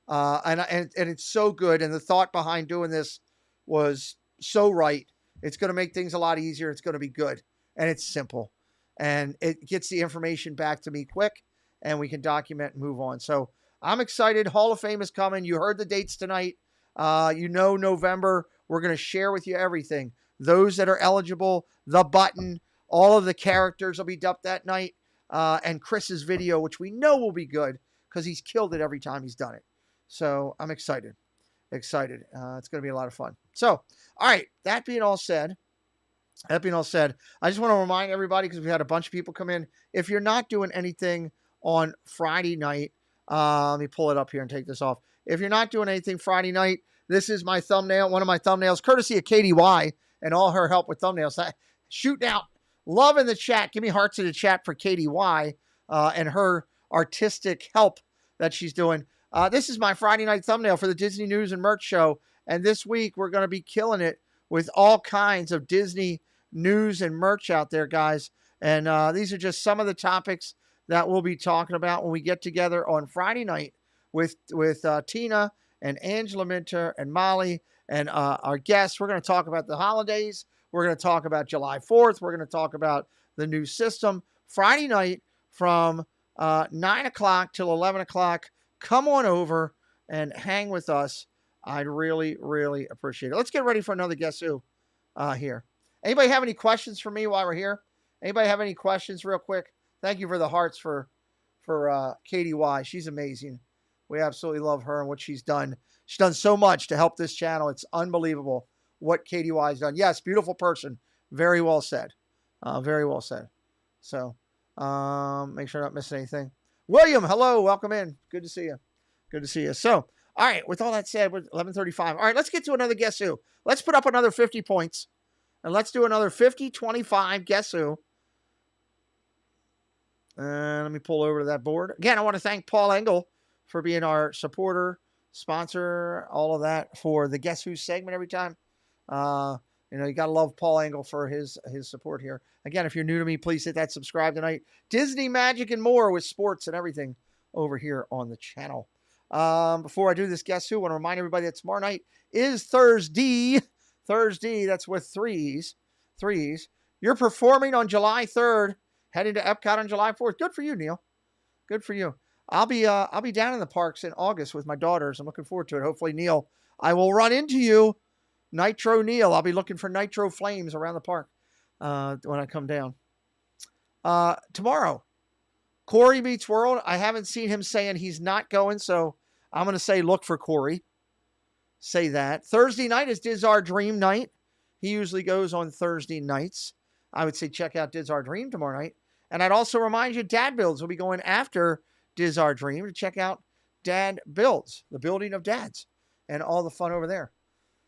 And it's so good. And the thought behind doing this was so right. It's going to make things a lot easier. It's going to be good. And it's simple. And it gets the information back to me quick, and we can document and move on. So I'm excited. Hall of Fame is coming. You heard the dates tonight. November, we're going to share with you everything. Those that are eligible, the button, all of the characters will be dubbed that night, and Chris's video, which we know will be good because he's killed it every time he's done it. So I'm excited. It's going to be a lot of fun. So, all right, that being all said, I just want to remind everybody, because we had a bunch of people come in, if you're not doing anything on Friday night, let me pull it up here and take this off. If you're not doing anything Friday night, this is my thumbnail, one of my thumbnails, courtesy of Katie Y and all her help with thumbnails. Shooting out love in the chat. Give me hearts in the chat for Katie Y and her artistic help that she's doing. This is my Friday night thumbnail for the Disney News and Merch Show. And this week, we're going to be killing it with all kinds of Disney news and merch out there, guys. And these are just some of the topics that we'll be talking about when we get together on Friday night with Tina and Angela Minter and Molly and our guests. We're going to talk about the holidays. We're going to talk about July 4th. We're going to talk about the new system. Friday night from 9 o'clock till 11 o'clock. Come on over and hang with us. I'd really, really appreciate it. Let's get ready for another Guess Who here. Anybody have any questions for me while we're here? Anybody have any questions real quick? Thank you for the hearts for Katie Y. She's amazing. We absolutely love her and what she's done. She's done so much to help this channel. It's unbelievable what Katie Y has done. Yes, beautiful person. Very well said. Very well said. So make sure I'm not missing anything. William, hello. Welcome in. Good to see you. Good to see you. So, all right, with all that said, we're 11:35. All right, let's get to another Guess Who. Let's put up another 50 points. And let's do another 50-25 Guess Who. Let me pull over to that board. Again, I want to thank Paul Engel for being our supporter, sponsor, all of that for the Guess Who segment every time. You got to love Paul Engel for his support here. Again, if you're new to me, please hit that subscribe tonight. Disney, magic, and more with sports and everything over here on the channel. Before I do this Guess Who, I want to remind everybody that tomorrow night is Thursday. Thursday, that's with threes. You're performing on July 3rd, heading to Epcot on July 4th. Good for you, Neil. Good for you. I'll be down in the parks in August with my daughters. I'm looking forward to it. Hopefully, Neil, I will run into you. Nitro Neil. I'll be looking for Nitro Flames around the park when I come down. Tomorrow, Corey Meets World. I haven't seen him saying he's not going, so I'm going to say look for Corey. Say that. Thursday night is Diz Our Dream night. He usually goes on Thursday nights. I would say check out Diz Our Dream tomorrow night. And I'd also remind you, Dad Builds will be going after Diz Our Dream to check out Dad Builds, the building of dads, and all the fun over there.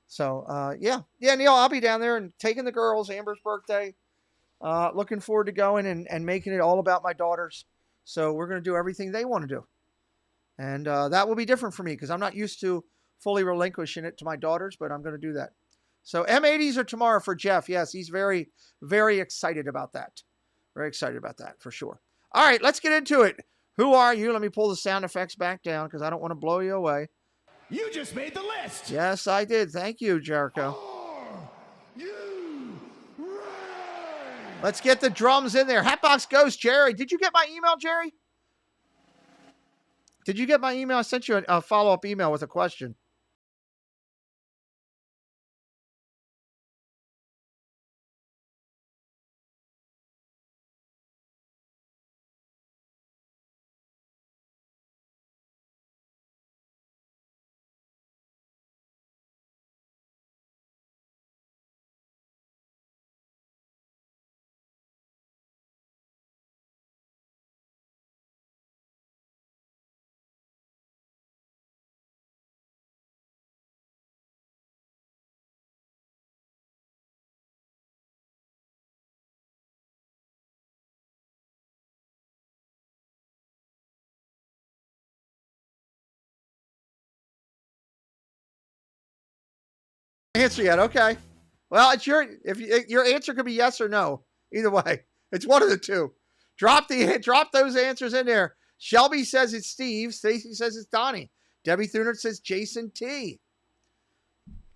So, yeah, Neil, I'll be down there and taking the girls, Amber's birthday. Looking forward to going and making it all about my daughters. So we're going to do everything they want to do. And that will be different for me because I'm not used to fully relinquishing it to my daughters, but I'm going to do that. So M80s are tomorrow for Jeff. Yes, he's very, very excited about that. Very excited about that for sure. All right, let's get into it. Who are you? Let me pull the sound effects back down because I don't want to blow you away. You just made the list. Yes, I did. Thank you, Jericho. Are you ready? Let's get the drums in there. Hatbox Ghost, Jerry. Did you get my email, Jerry? Did you get my email? I sent you a follow-up email with a question. Answer yet? Okay. Well, it's your answer could be yes or no. Either way, it's one of the two. Drop those answers in there. Shelby says it's Steve. Stacy says it's Donnie. Debbie Thuner says Jason T.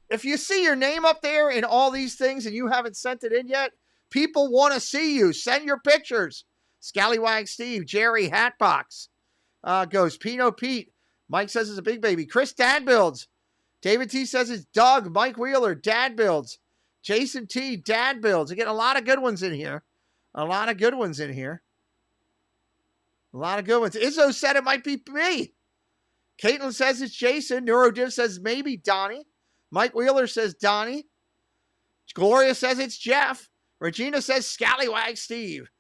If you see your name up there in all these things and you haven't sent it in yet, people want to see you. Send your pictures. Scallywag Steve, Jerry Hatbox goes Pino Pete. Mike says it's a big baby. Chris Dad Builds. David T says it's Doug. Mike Wheeler, Dad Builds. Jason T, Dad Builds. You're getting a lot of good ones in here. A lot of good ones in here. A lot of good ones. Izzo said it might be me. Caitlin says it's Jason. Neurodiv says maybe Donnie. Mike Wheeler says Donnie. Gloria says it's Jeff. Regina says Scallywag Steve.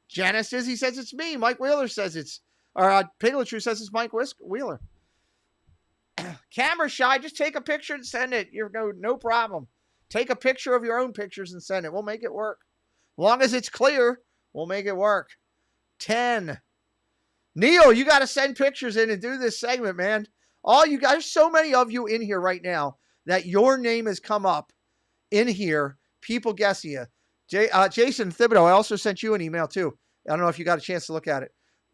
Janice Dizzy says it's me. Mike Wheeler says it's... Pigletru says it's Mike Wheeler. Camera shy, just take a picture and send it. You're no problem. Take a picture of your own pictures and send it. We'll make it work. As long as it's clear, we'll make it work. 10, Neil, you got to send pictures in and do this segment, man. All you guys, so many of you in here right now that your name has come up in here. People guessing you. Jason Thibodeau, I also sent you an email too. I don't know if you got a chance to look at it.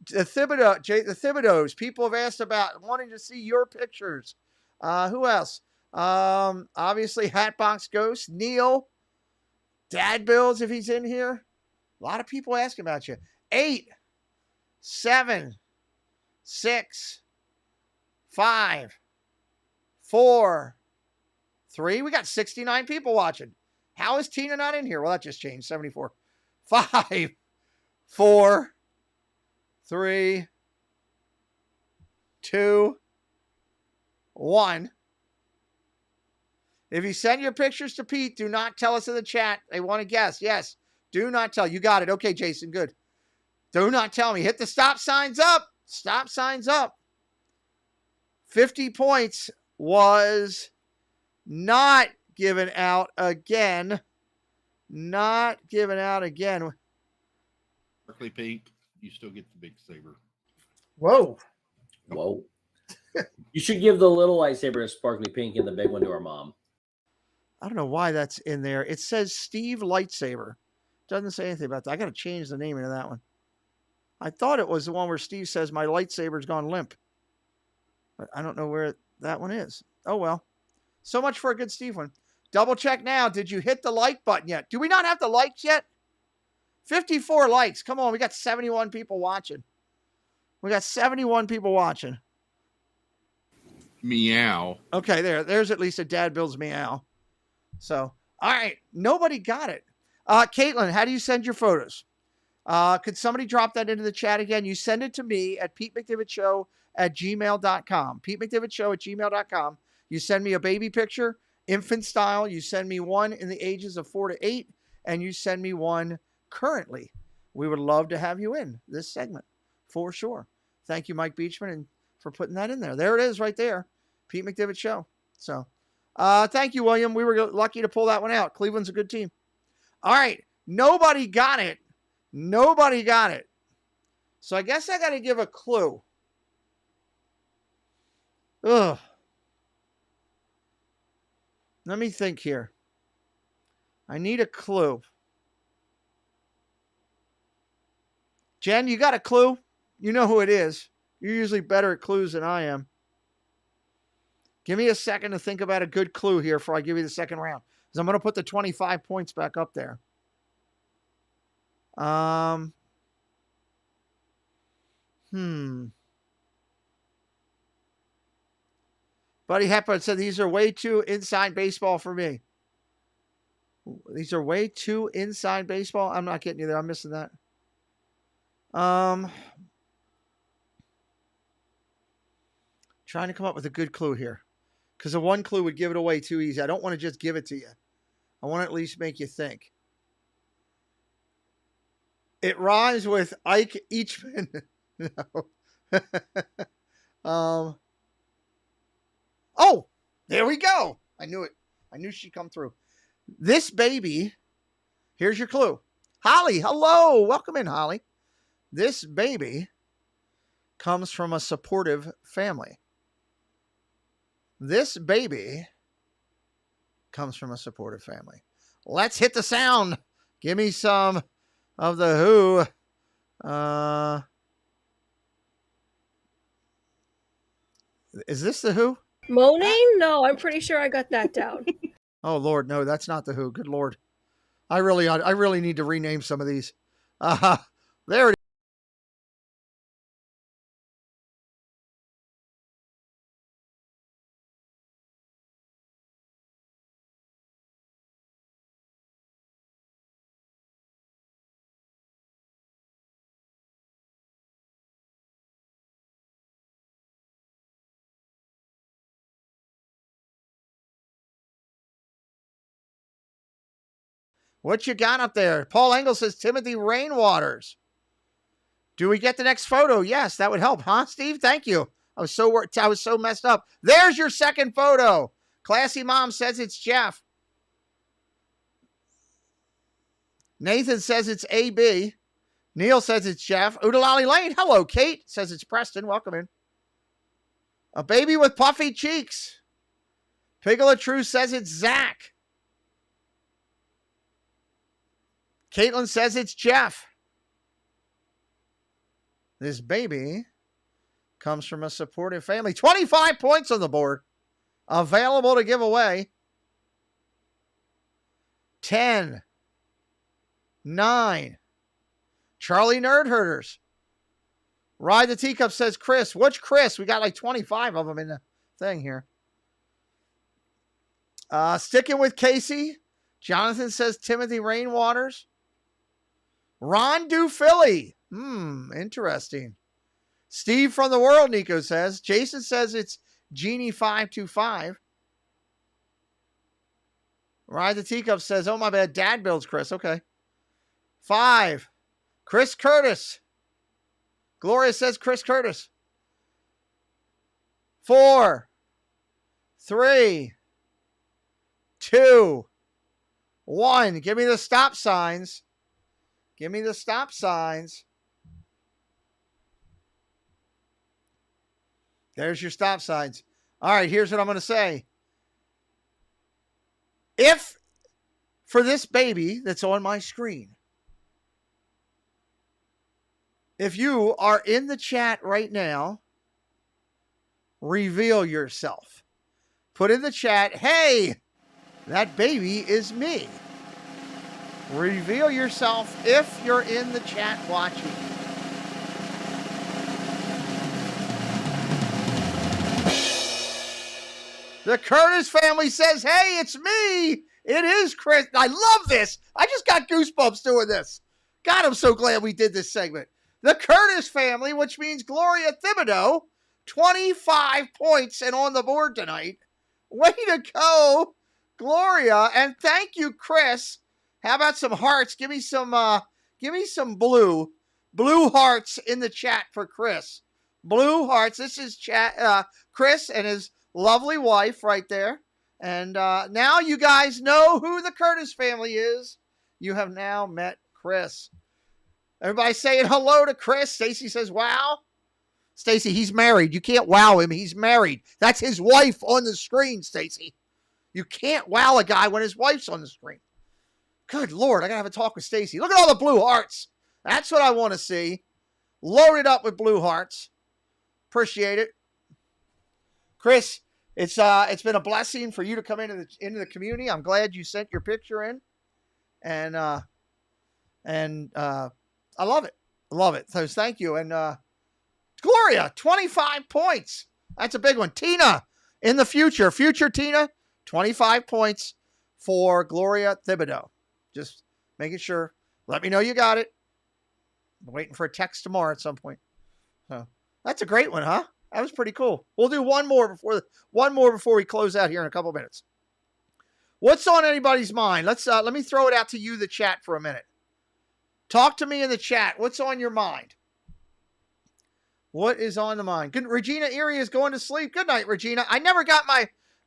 The Thibodeaus, people have asked about wanting to see your pictures. Who else? Obviously, Hatbox Ghost, Neil, Dad Bills, if he's in here. A lot of people asking about you. 8, 7, 6, 5, 4, 3. We got 69 people watching. How is Tina not in here? Well, that just changed. 74. 5, 4, 3, 2, 1. If you send your pictures to Pete, do not tell us in the chat. They want to guess. Yes. Do not tell. You got it. Okay, Jason. Good. Do not tell me. Hit the stop signs up. Stop signs up. 50 points was not given out again. Not given out again. Sparkly pink, you still get the big saber. Whoa. Whoa. You should give the little lightsaber to sparkly pink and the big one to our mom. I don't know why that's in there. It says Steve Lightsaber. Doesn't say anything about that. I got to change the naming of that one. I thought it was the one where Steve says my lightsaber's gone limp. But I don't know where that one is. Oh, well. So much for a good Steve one. Double check now. Did you hit the like button yet? Do we not have the likes yet? 54 likes. Come on. We got 71 people watching. We got 71 people watching. Meow. Okay, there's at least a Dad Bill's meow. So, all right. Nobody got it. Caitlin, how do you send your photos? Could somebody drop that into the chat again? You send it to me at PeteMcDivittShow@gmail.com. PeteMcDivittShow@gmail.com. You send me a baby picture, infant style. You send me one in the ages of 4 to 8, and you send me one currently. We would love to have you in this segment for sure. Thank you, Mike Beachman, and for putting that in there. There it is right there. Pete McDivitt Show. So, thank you, William. We were lucky to pull that one out. Cleveland's a good team. All right. Nobody got it. Nobody got it. So I guess I got to give a clue. Ugh. Let me think here. I need a clue. Jen, you got a clue? You know who it is. You're usually better at clues than I am. Give me a second to think about a good clue here before I give you the second round. Because I'm going to put the 25 points back up there. Buddy Hepburn said these are way too inside baseball for me. These are way too inside baseball. I'm not getting you there. I'm missing that. Trying to come up with a good clue here. Because the one clue would give it away too easy. I don't want to just give it to you. I want to at least make you think. It rhymes with Ike Eachman. No. Oh, there we go. I knew it. I knew she'd come through. This baby, here's your clue. Holly, hello. Welcome in, Holly. This baby comes from a supportive family. This baby comes from a supportive family. Let's hit the sound. Give me some of the Who. Is this the Who? Moaning? No, I'm pretty sure I got that down. Oh Lord, no, that's not the Who. Good Lord, I really need to rename some of these. There it is. What you got up there? Paul Engel says Timothy Rainwaters. Do we get the next photo? Yes, that would help, huh, Steve? Thank you. I was so messed up. There's your second photo. Classy Mom says it's Jeff. Nathan says it's AB. Neil says it's Jeff. Oodalali Lane. Hello, Kate. Says it's Preston. Welcome in. A baby with puffy cheeks. Pigala True says it's Zach. Caitlin says it's Jeff. This baby comes from a supportive family. 25 points on the board. Available to give away. 10. 9. Charlie Nerd Herders. Ride the Teacup says Chris. Which Chris? We got like 25 of them in the thing here. Sticking with Casey. Jonathan says Timothy Rainwaters. Ron Do Philly. Interesting. Steve from the world, Nico says. Jason says it's Genie525. Ride the Teacup says, oh my bad, Dad builds Chris. Okay. 5. Chris Curtis. Gloria says Chris Curtis. 4. 3. 2. 1. Give me the stop signs. Give me the stop signs. There's your stop signs. All right, here's what I'm going to say. If, for this baby that's on my screen, if you are in the chat right now, reveal yourself. Put in the chat, hey, that baby is me. Reveal yourself if you're in the chat watching. The Curtis family says, hey, it's me. It is Chris. I love this. I just got goosebumps doing this. God, I'm so glad we did this segment. The Curtis family, which means Gloria Thibodeau, 25 points and on the board tonight. Way to go, Gloria. And thank you, Chris. How about some hearts? Give me some blue hearts in the chat for Chris. Blue hearts. This is Chris and his lovely wife right there. And now you guys know who the Curtis family is. You have now met Chris. Everybody saying hello to Chris. Stacy says, wow. Stacy, he's married. You can't wow him. He's married. That's his wife on the screen, Stacy. You can't wow a guy when his wife's on the screen. Good Lord, I got to have a talk with Stacy. Look at all the blue hearts. That's what I want to see. Loaded up with blue hearts. Appreciate it. Chris, it's been a blessing for you to come into the community. I'm glad you sent your picture in. And I love it. I love it. So thank you. And Gloria, 25 points. That's a big one. Tina, in the future Tina, 25 points for Gloria Thibodeau. Just making sure. Let me know you got it. I'm waiting for a text tomorrow at some point. So that's a great one, huh? That was pretty cool. We'll do one more before we close out here in a couple minutes. What's on anybody's mind? Let me throw it out to you, the chat, for a minute. Talk to me in the chat. What's on your mind? What is on the mind? Good. Regina Erie is going to sleep. Good night, Regina. I never got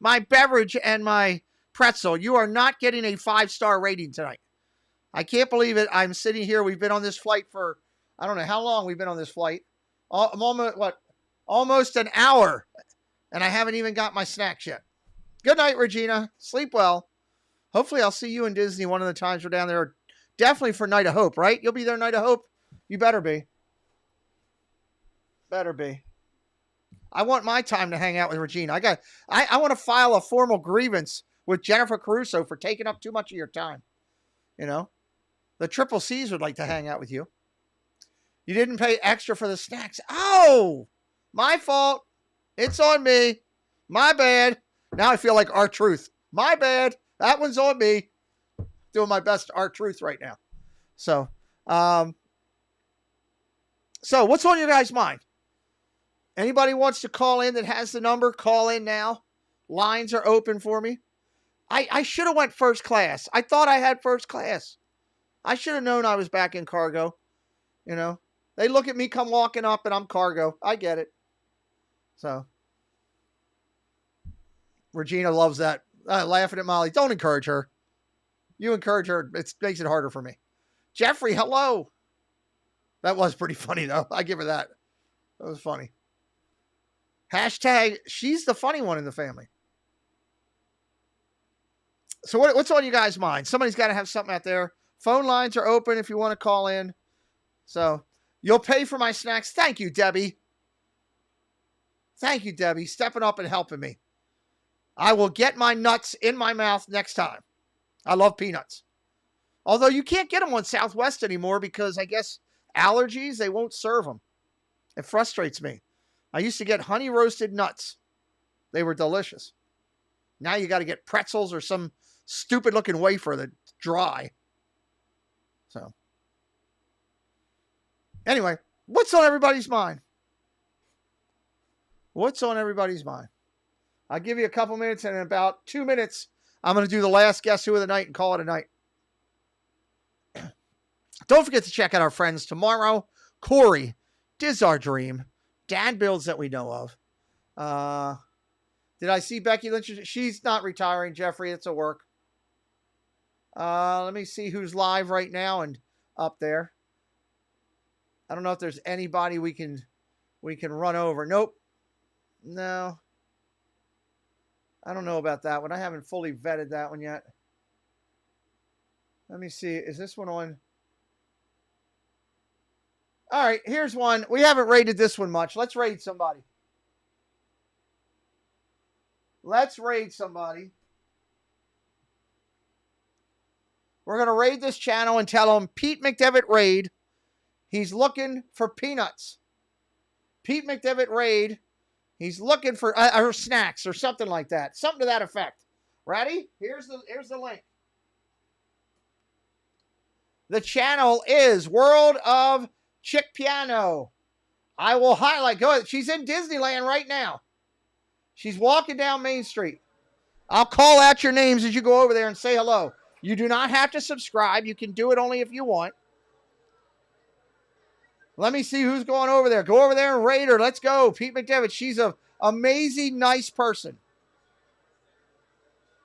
my beverage and my pretzel. You are not getting a 5-star rating tonight. I can't believe it. I'm sitting here. We've been on this flight for, I don't know how long we've been on this flight. Almost an hour. And I haven't even got my snacks yet. Good night, Regina. Sleep well. Hopefully I'll see you in Disney one of the times we're down there. Definitely for Night of Hope, right? You'll be there Night of Hope? You better be. Better be. I want my time to hang out with Regina. I want to file a formal grievance with Jennifer Caruso for taking up too much of your time. You know? The Triple C's would like to hang out with you. You didn't pay extra for the snacks. Oh! My fault. It's on me. My bad. Now I feel like R-Truth. My bad. That one's on me. Doing my best R-Truth right now. So what's on your guys' mind? Anybody wants to call in that has the number, call in now. Lines are open for me. I should have went first class. I thought I had first class. I should have known I was back in cargo. You know, they look at me come walking up and I'm cargo. I get it. So Regina loves that. Laughing at Molly. Don't encourage her. You encourage her. It makes it harder for me. Jeffrey, hello. That was pretty funny, though. I give her that. That was funny. Hashtag, she's the funny one in the family. So what's on you guys' mind? Somebody's got to have something out there. Phone lines are open if you want to call in. So you'll pay for my snacks. Thank you, Debbie. Thank you, Debbie, stepping up and helping me. I will get my nuts in my mouth next time. I love peanuts. Although you can't get them on Southwest anymore because I guess allergies, they won't serve them. It frustrates me. I used to get honey roasted nuts. They were delicious. Now you got to get pretzels or some stupid looking wafer that's dry. So, anyway, what's on everybody's mind? What's on everybody's mind? I'll give you a couple minutes, and in about 2 minutes, I'm going to do the last Guess Who of the night and call it a night. Don't forget to check out our friends tomorrow. Corey, Diz Our Dream, Dad Builds that we know of. Did I see Becky Lynch? She's not retiring, Jeffrey. It's a work. Let me see who's live right now and up there. I don't know if there's anybody we can run over. Nope. No. I don't know about that one. I haven't fully vetted that one yet. Let me see. Is this one on? All right, here's one. We haven't rated this one much. Let's raid somebody. Let's raid somebody. We're going to raid this channel and tell him Pete McDevitt raid. He's looking for peanuts. Pete McDevitt raid. He's looking for or snacks or something like that. Something to that effect. Ready? Here's the link. The channel is World of Chick Piano. I will highlight. Go ahead. She's in Disneyland right now. She's walking down Main Street. I'll call out your names as you go over there and say hello. You do not have to subscribe. You can do it only if you want. Let me see who's going over there. Go over there and raid her. Let's go. Pete McDevitt. She's an amazing, nice person.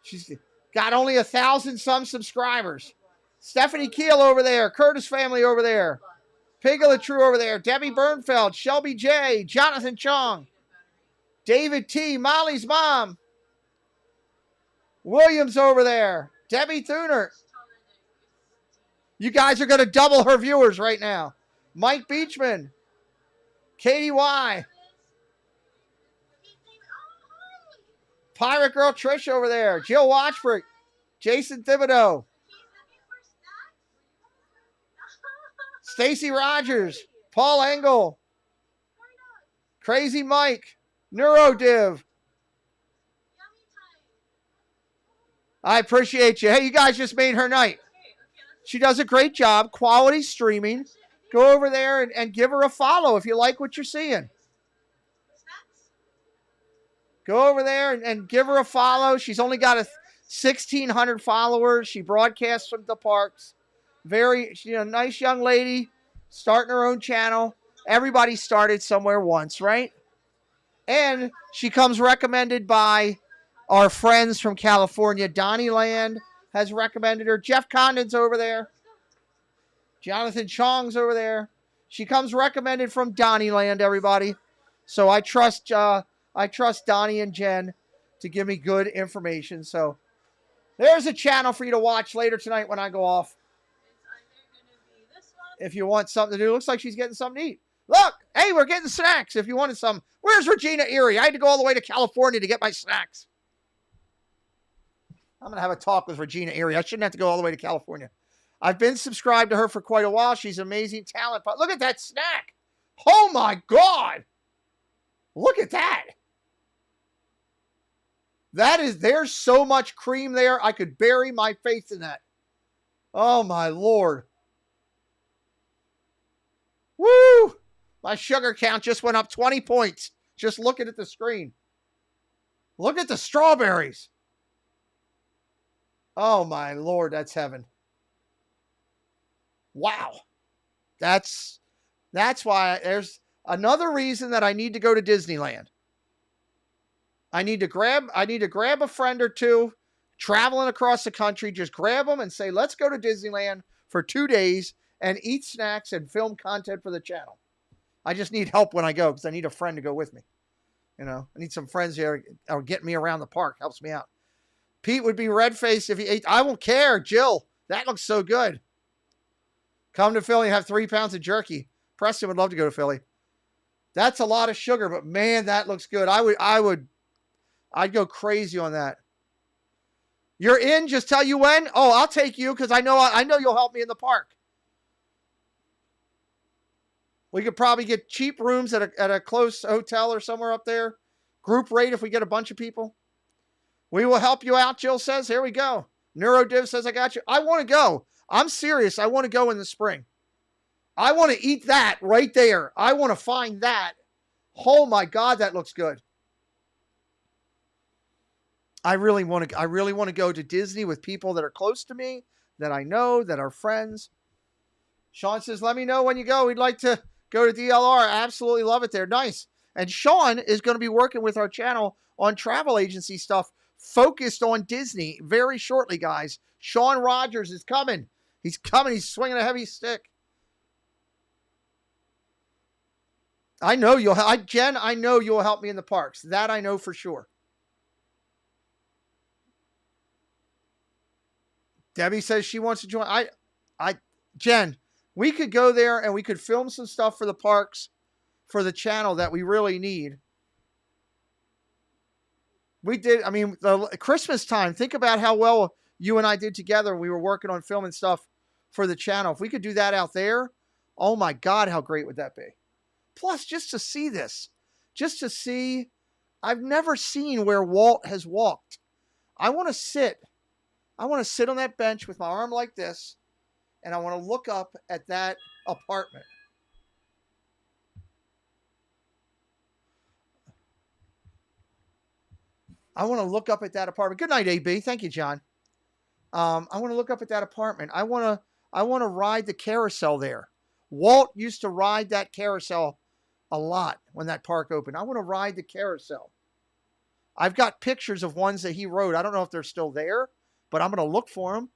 She's got only 1,000 some subscribers. Stephanie Keel over there. Curtis family over there. Piglet True over there. Debbie Bernfeld. Shelby J. Jonathan Chong. David T. Molly's mom. Williams over there. Debbie Thuner. You guys are going to double her viewers right now. Mike Beachman. Katie Y. Pirate Girl Trish over there. Jill Watchford. Jason Thibodeau. Stacy Rogers. Paul Engel. Crazy Mike. Neurodiv. I appreciate you. Hey, you guys just made her night. She does a great job. Quality streaming. Go over there and give her a follow if you like what you're seeing. Go over there and give her a follow. She's only got 1,600 followers. She broadcasts from the parks. She's a nice young lady starting her own channel. Everybody started somewhere once, right? And she comes recommended by our friends from California. Donnieland has recommended her. Jeff Condon's over there. Jonathan Chong's over there. She comes recommended from Donnieland, everybody. So I trust Donnie and Jen to give me good information. So there's a channel for you to watch later tonight when I go off. If you want something to do. Looks like she's getting something to eat. Look, hey, we're getting snacks if you wanted some. Where's Regina Erie? I had to go all the way to California to get my snacks. I'm going to have a talk with Regina Erie. I shouldn't have to go all the way to California. I've been subscribed to her for quite a while. She's amazing talent. But look at that snack. Oh, my God. Look at that. There's so much cream there, I could bury my face in that. Oh, my Lord. Woo! My sugar count just went up 20 points. Just looking at the screen. Look at the strawberries. Oh, my Lord, that's heaven. Wow. That's why there's another reason that I need to go to Disneyland. I need to grab a friend or two traveling across the country. Just grab them and say, let's go to Disneyland for 2 days and eat snacks and film content for the channel. I just need help when I go because I need a friend to go with me. You know, I need some friends here or get me around the park. Helps me out. Pete would be red-faced if he ate. I won't care. Jill, that looks so good. Come to Philly and have 3 pounds of jerky. Preston would love to go to Philly. That's a lot of sugar, but man, that looks good. I'd go crazy on that. You're in, just tell you when. Oh, I'll take you because I know you'll help me in the park. We could probably get cheap rooms at a close hotel or somewhere up there. Group rate if we get a bunch of people. We will help you out, Jill says. Here we go. NeuroDiv says, I got you. I want to go. I'm serious. I want to go in the spring. I want to eat that right there. I want to find that. Oh my God, that looks good. I really want to go to Disney with people that are close to me, that I know, that are friends. Sean says, let me know when you go. We'd like to go to DLR. Absolutely love it there. Nice. And Sean is going to be working with our channel on travel agency stuff focused on Disney very shortly, guys. Sean Rogers is coming. He's coming. He's swinging a heavy stick. I know Jen, I know you'll help me in the parks. That I know for sure. Debbie says she wants to join. Jen, we could go there and we could film some stuff for the parks, for the channel that we really need. We did, I mean, the Christmas time, think about how well you and I did together. We were working on filming stuff for the channel. If we could do that out there, oh my God, how great would that be? Plus, just to see this, just to see, I've never seen where Walt has walked. I want to sit on that bench with my arm like this, and I want to look up at that apartment. I want to look up at that apartment. Good night, AB. Thank you, John. I want to look up at that apartment. I want to ride the carousel there. Walt used to ride that carousel a lot when that park opened. I want to ride the carousel. I've got pictures of ones that he rode. I don't know if they're still there, but I'm going to look for them.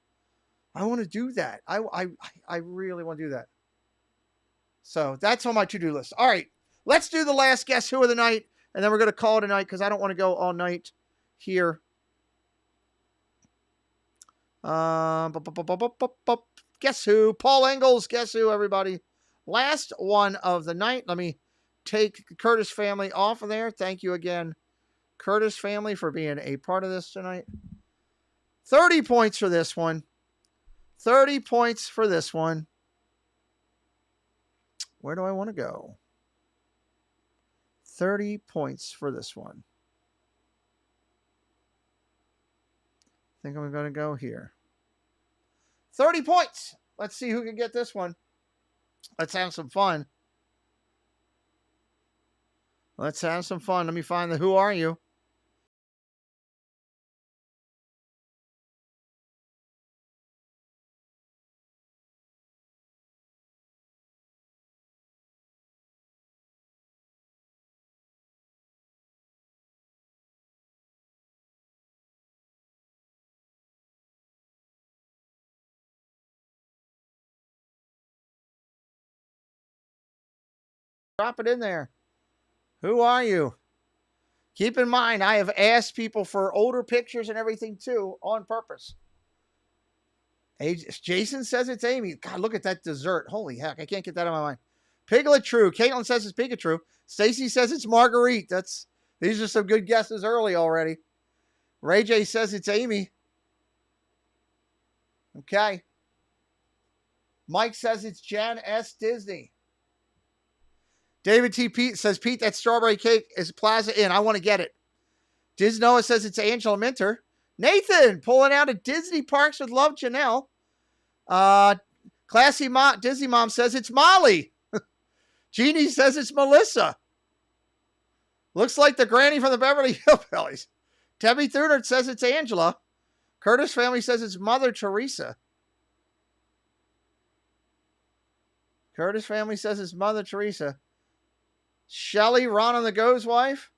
I want to do that. I really want to do that. So that's on my to-do list. All right, let's do the last Guess Who of the night, and then we're going to call it a night because I don't want to go all night here. Guess Who? Paul Engels. Guess Who, everybody? Last one of the night. Let me take the Curtis family off of there. Thank you again, Curtis family, for being a part of this tonight. 30 points for this one. 30 points for this one. Where do I want to go? 30 points for this one. I think I'm going to go here. 30 points. Let's see who can get this one. Let's have some fun. Let's have some fun. Let me find the Who Are You? Drop it in there. Who are you? Keep in mind, I have asked people for older pictures and everything too on purpose. Jason says it's Amy. God, look at that dessert. Holy heck, I can't get that out of my mind. Piglet True. Caitlin says it's Pikachu. Stacy says it's Marguerite. These are some good guesses early already. Ray J says it's Amy. Okay. Mike says it's Jan S. Disney. David T. Pete says, Pete, that strawberry cake is Plaza Inn. I want to get it. Diz Noah says it's Angela Minter. Nathan pulling out of Disney Parks with Love, Janelle. Disney Mom says it's Molly. Jeannie says it's Melissa. Looks like the granny from the Beverly Hillbillies. Debbie Thunert says it's Angela. Curtis family says it's Mother Teresa. Curtis family says it's Mother Teresa. Shelly, Ron on the Go's wife.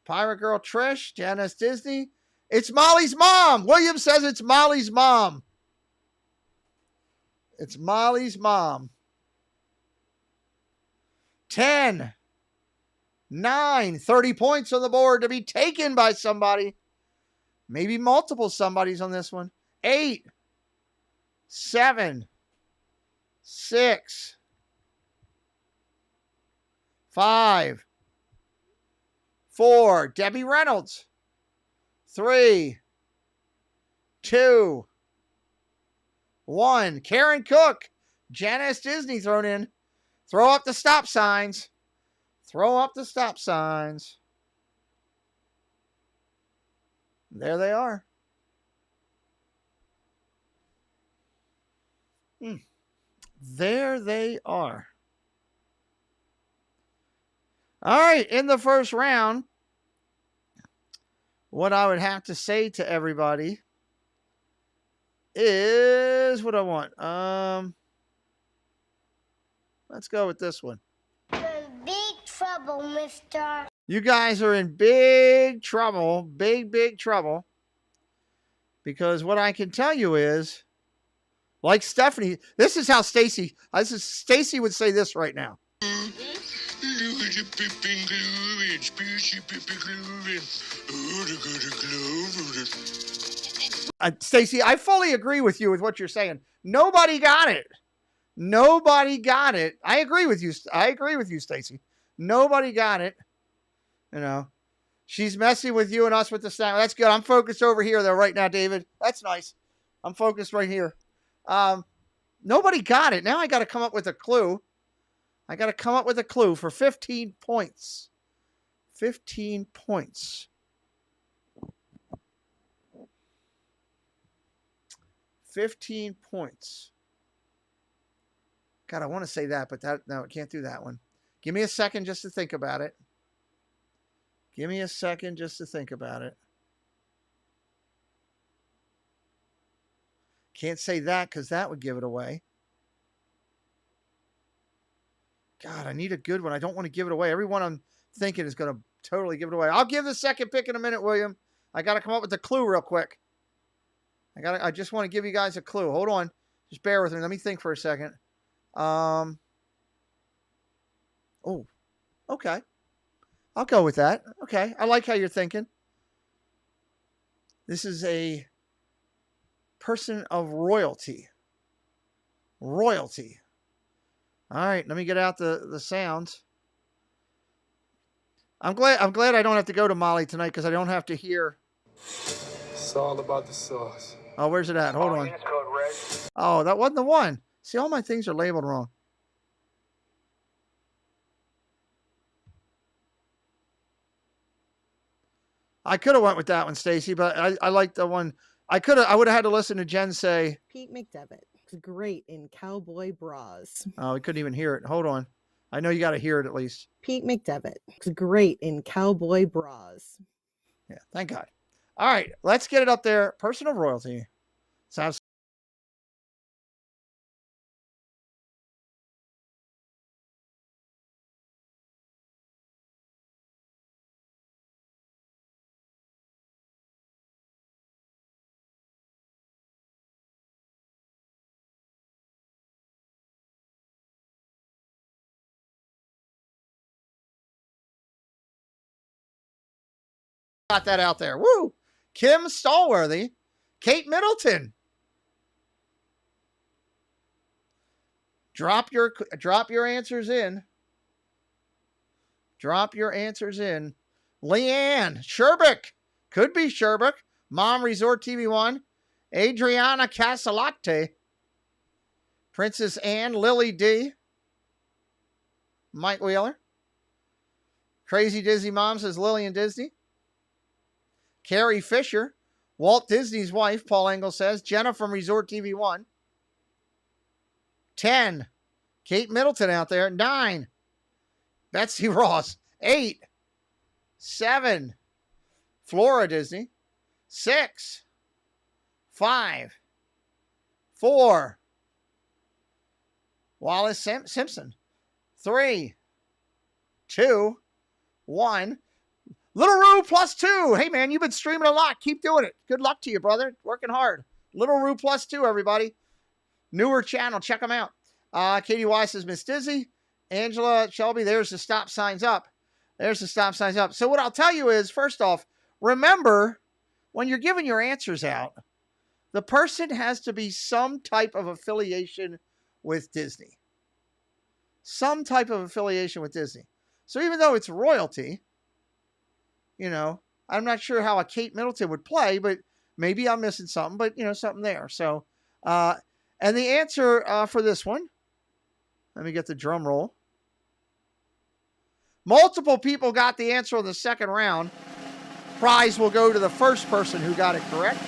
Pirate Girl Trish, Janice Disney. It's Molly's mom. William says it's Molly's mom. It's Molly's mom. 10, 9, 30 points on the board to be taken by somebody. Maybe multiple somebodies on this one. 8, 7, 6, 5, 4. Debbie Reynolds. 3, 2, 1. Karen Cook. Janice Disney thrown in. Throw up the stop signs. Throw up the stop signs. There they are. There they are. All right, in the first round, what I would have to say to everybody is what I want. Let's go with this one. You're in big trouble, mister. You guys are in big trouble, big trouble. Because what I can tell you is, like Stephanie, this is how Stacy would say this right now. Stacy, I fully agree with you with what you're saying. Nobody got it. Nobody got it. I agree with you. Stacy. Nobody got it. You know, she's messing with you and us with the sound. That's good. I'm focused over here though right now, David. That's nice. I'm focused right here. Nobody got it. Now I got to come up with a clue. I got to come up with a clue for 15 points. 15 points. 15 points. God, I want to say that, but no, I can't do that one. Give me a second just to think about it. Give me a second just to think about it. Can't say that because that would give it away. God, I need a good one. I don't want to give it away. Everyone I'm thinking is going to totally give it away. I'll give the second pick in a minute, William. I got to come up with a clue real quick. I just want to give you guys a clue. Hold on. Just bear with me. Let me think for a second. Oh, okay. I'll go with that. Okay. I like how you're thinking. This is a person of royalty. Royalty. All right. Let me get out the sounds. I'm glad I don't have to go to Molly tonight because I don't have to hear. It's all about the sauce. Oh, where's it at? Hold on. Oh, that wasn't the one. See, all my things are labeled wrong. I could have went with that one, Stacy, but I like the one. I would have had to listen to Jen say. Pete McDevitt was great in cowboy bras. Oh, we couldn't even hear it. Hold on. I know you got to hear it at least. Pete McDevitt was great in cowboy bras. Yeah, thank God. All right, let's get it up there. Person of royalty. Sounds. Got that out there. Woo! Kim Stallworthy, Kate Middleton. Drop your answers in. Drop your answers in. Leanne Sherbick. Could be Sherbick. Mom Resort TV1. Adriana Casalate. Princess Anne. Lily D. Mike Wheeler. Crazy Disney Mom says Lillian Disney. Carrie Fisher. Walt Disney's wife, Paul Engel says. Jenna from Resort TV1. 10. Kate Middleton out there. 9. Betsy Ross. 8. 7. Flora Disney. 6. 5. 4. Wallace Simpson. 3. 2. 1. Little Roo +2. Hey, man, you've been streaming a lot. Keep doing it. Good luck to you, brother. Working hard. Little Roo +2, everybody. Newer channel. Check them out. Katie Y says, Miss Dizzy. Angela Shelby, there's the stop signs up. There's the stop signs up. So what I'll tell you is, first off, remember, when you're giving your answers out, the person has to be some type of affiliation with Disney. Some type of affiliation with Disney. So even though it's royalty, you know, I'm not sure how a Kate Middleton would play, but maybe I'm missing something, but, you know, something there. So, and the answer for this one, let me get the drum roll. Multiple people got the answer in the second round. Prize will go to the first person who got it correct.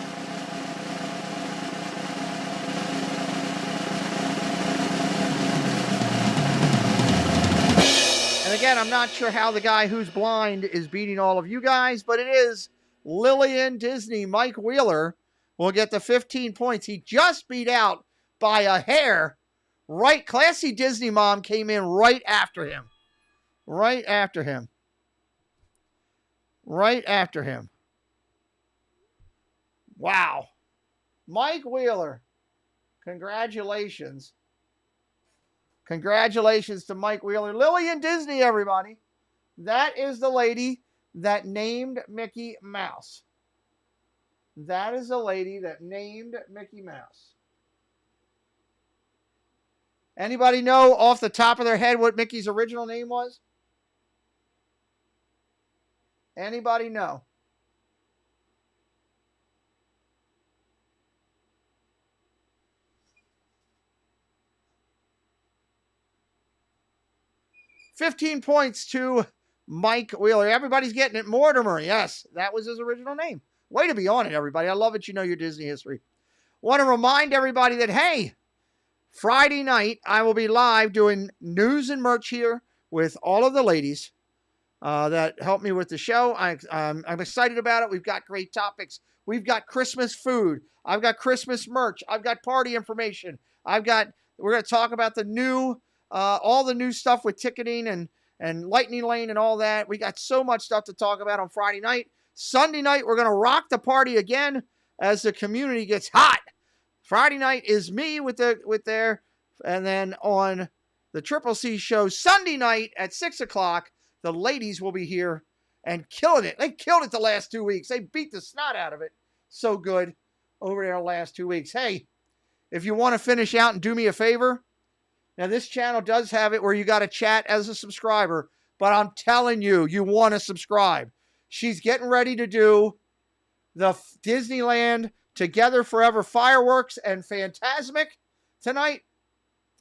And again, I'm not sure how the guy who's blind is beating all of you guys, but it is Lillian Disney. Mike Wheeler will get the 15 points. He just beat out by a hair. Right, Classy Disney Mom came in right after him. Right after him. Right after him. Wow. Mike Wheeler. Congratulations. Congratulations to Mike Wheeler. Lillian Disney, everybody. That is the lady that named Mickey Mouse. That is the lady that named Mickey Mouse. Anybody know off the top of their head what Mickey's original name was? Anybody know? $15 points to Mike Wheeler. Everybody's getting it. Mortimer, yes, that was his original name. Way to be on it, everybody. I love it. You know your Disney history. Want to remind everybody that, hey, Friday night, I will be live doing news and merch here with all of the ladies that helped me with the show. I'm excited about it. We've got great topics. We've got Christmas food. I've got Christmas merch. I've got party information. We're going to talk about the new, all the new stuff with ticketing and Lightning Lane and all that. We got so much stuff to talk about on Friday night. Sunday night, we're going to rock the party again as the community gets hot. Friday night is me with their, and then on the Triple C show Sunday night at 6 o'clock, the ladies will be here and killing it. They killed it the last 2 weeks. They beat the snot out of it. So good over there the last 2 weeks. Hey, if you want to finish out and do me a favor, now this channel does have it where you got to chat as a subscriber, but I'm telling you, you want to subscribe. She's getting ready to do the Disneyland Together Forever fireworks and Fantasmic tonight.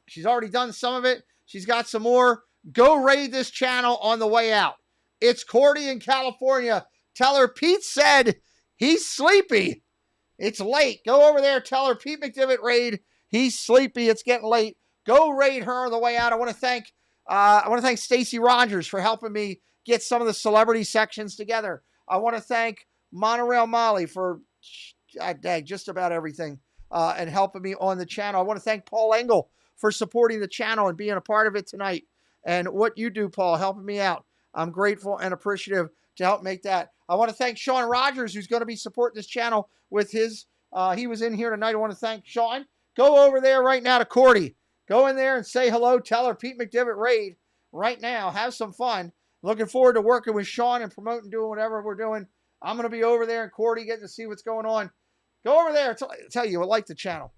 She's already done some of it. She's got some more. Go raid this channel on the way out. It's Cordy in California. Tell her Pete said he's sleepy. It's late. Go over there. Tell her Pete McDivitt raid. He's sleepy. It's getting late. Go raid her on the way out. I want to thank Stacey Rogers for helping me get some of the celebrity sections together. I want to thank Monorail Molly for just about everything and helping me on the channel. I want to thank Paul Engel for supporting the channel and being a part of it tonight. And what you do, Paul, helping me out. I'm grateful and appreciative to help make that. I want to thank Sean Rogers, who's going to be supporting this channel with his, he was in here tonight. I want to thank Sean. Go over there right now to Cordy. Go in there and say hello. Tell her Pete McDivitt raid right now. Have some fun. Looking forward to working with Sean and promoting, doing whatever we're doing. I'm going to be over there in Cordy getting to see what's going on. Go over there. Tell you, I like the channel.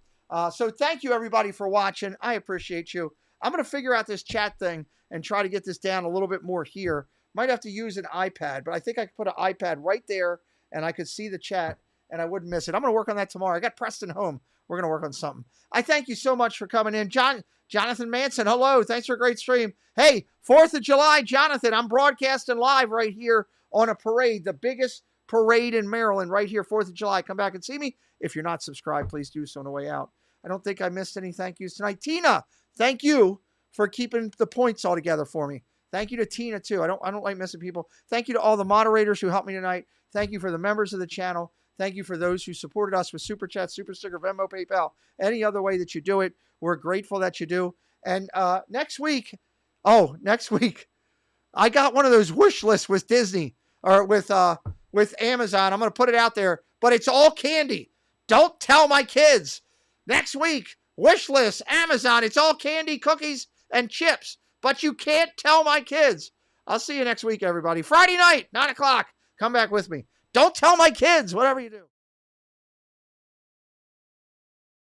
So thank you, everybody, for watching. I appreciate you. I'm going to figure out this chat thing and try to get this down a little bit more here. Might have to use an iPad, but I think I could put an iPad right there, and I could see the chat, and I wouldn't miss it. I'm going to work on that tomorrow. I got Preston home. We're going to work on something. I thank you so much for coming in. Jonathan Manson, hello. Thanks for a great stream. Hey, 4th of July, Jonathan, I'm broadcasting live right here on a parade, the biggest parade in Maryland right here, 4th of July. Come back and see me. If you're not subscribed, please do so on the way out. I don't think I missed any thank yous tonight. Tina, thank you for keeping the points all together for me. Thank you to Tina, too. I don't like missing people. Thank you to all the moderators who helped me tonight. Thank you for the members of the channel. Thank you for those who supported us with Super Chat, Super Sticker, Venmo, PayPal, any other way that you do it. We're grateful that you do. And next week, I got one of those wish lists with Disney or with Amazon. I'm going to put it out there, but it's all candy. Don't tell my kids. Next week, Wish list, Amazon. It's all candy, cookies, and chips. But you can't tell my kids. I'll see you next week, everybody. Friday night, 9 o'clock. Come back with me. Don't tell my kids, whatever you do.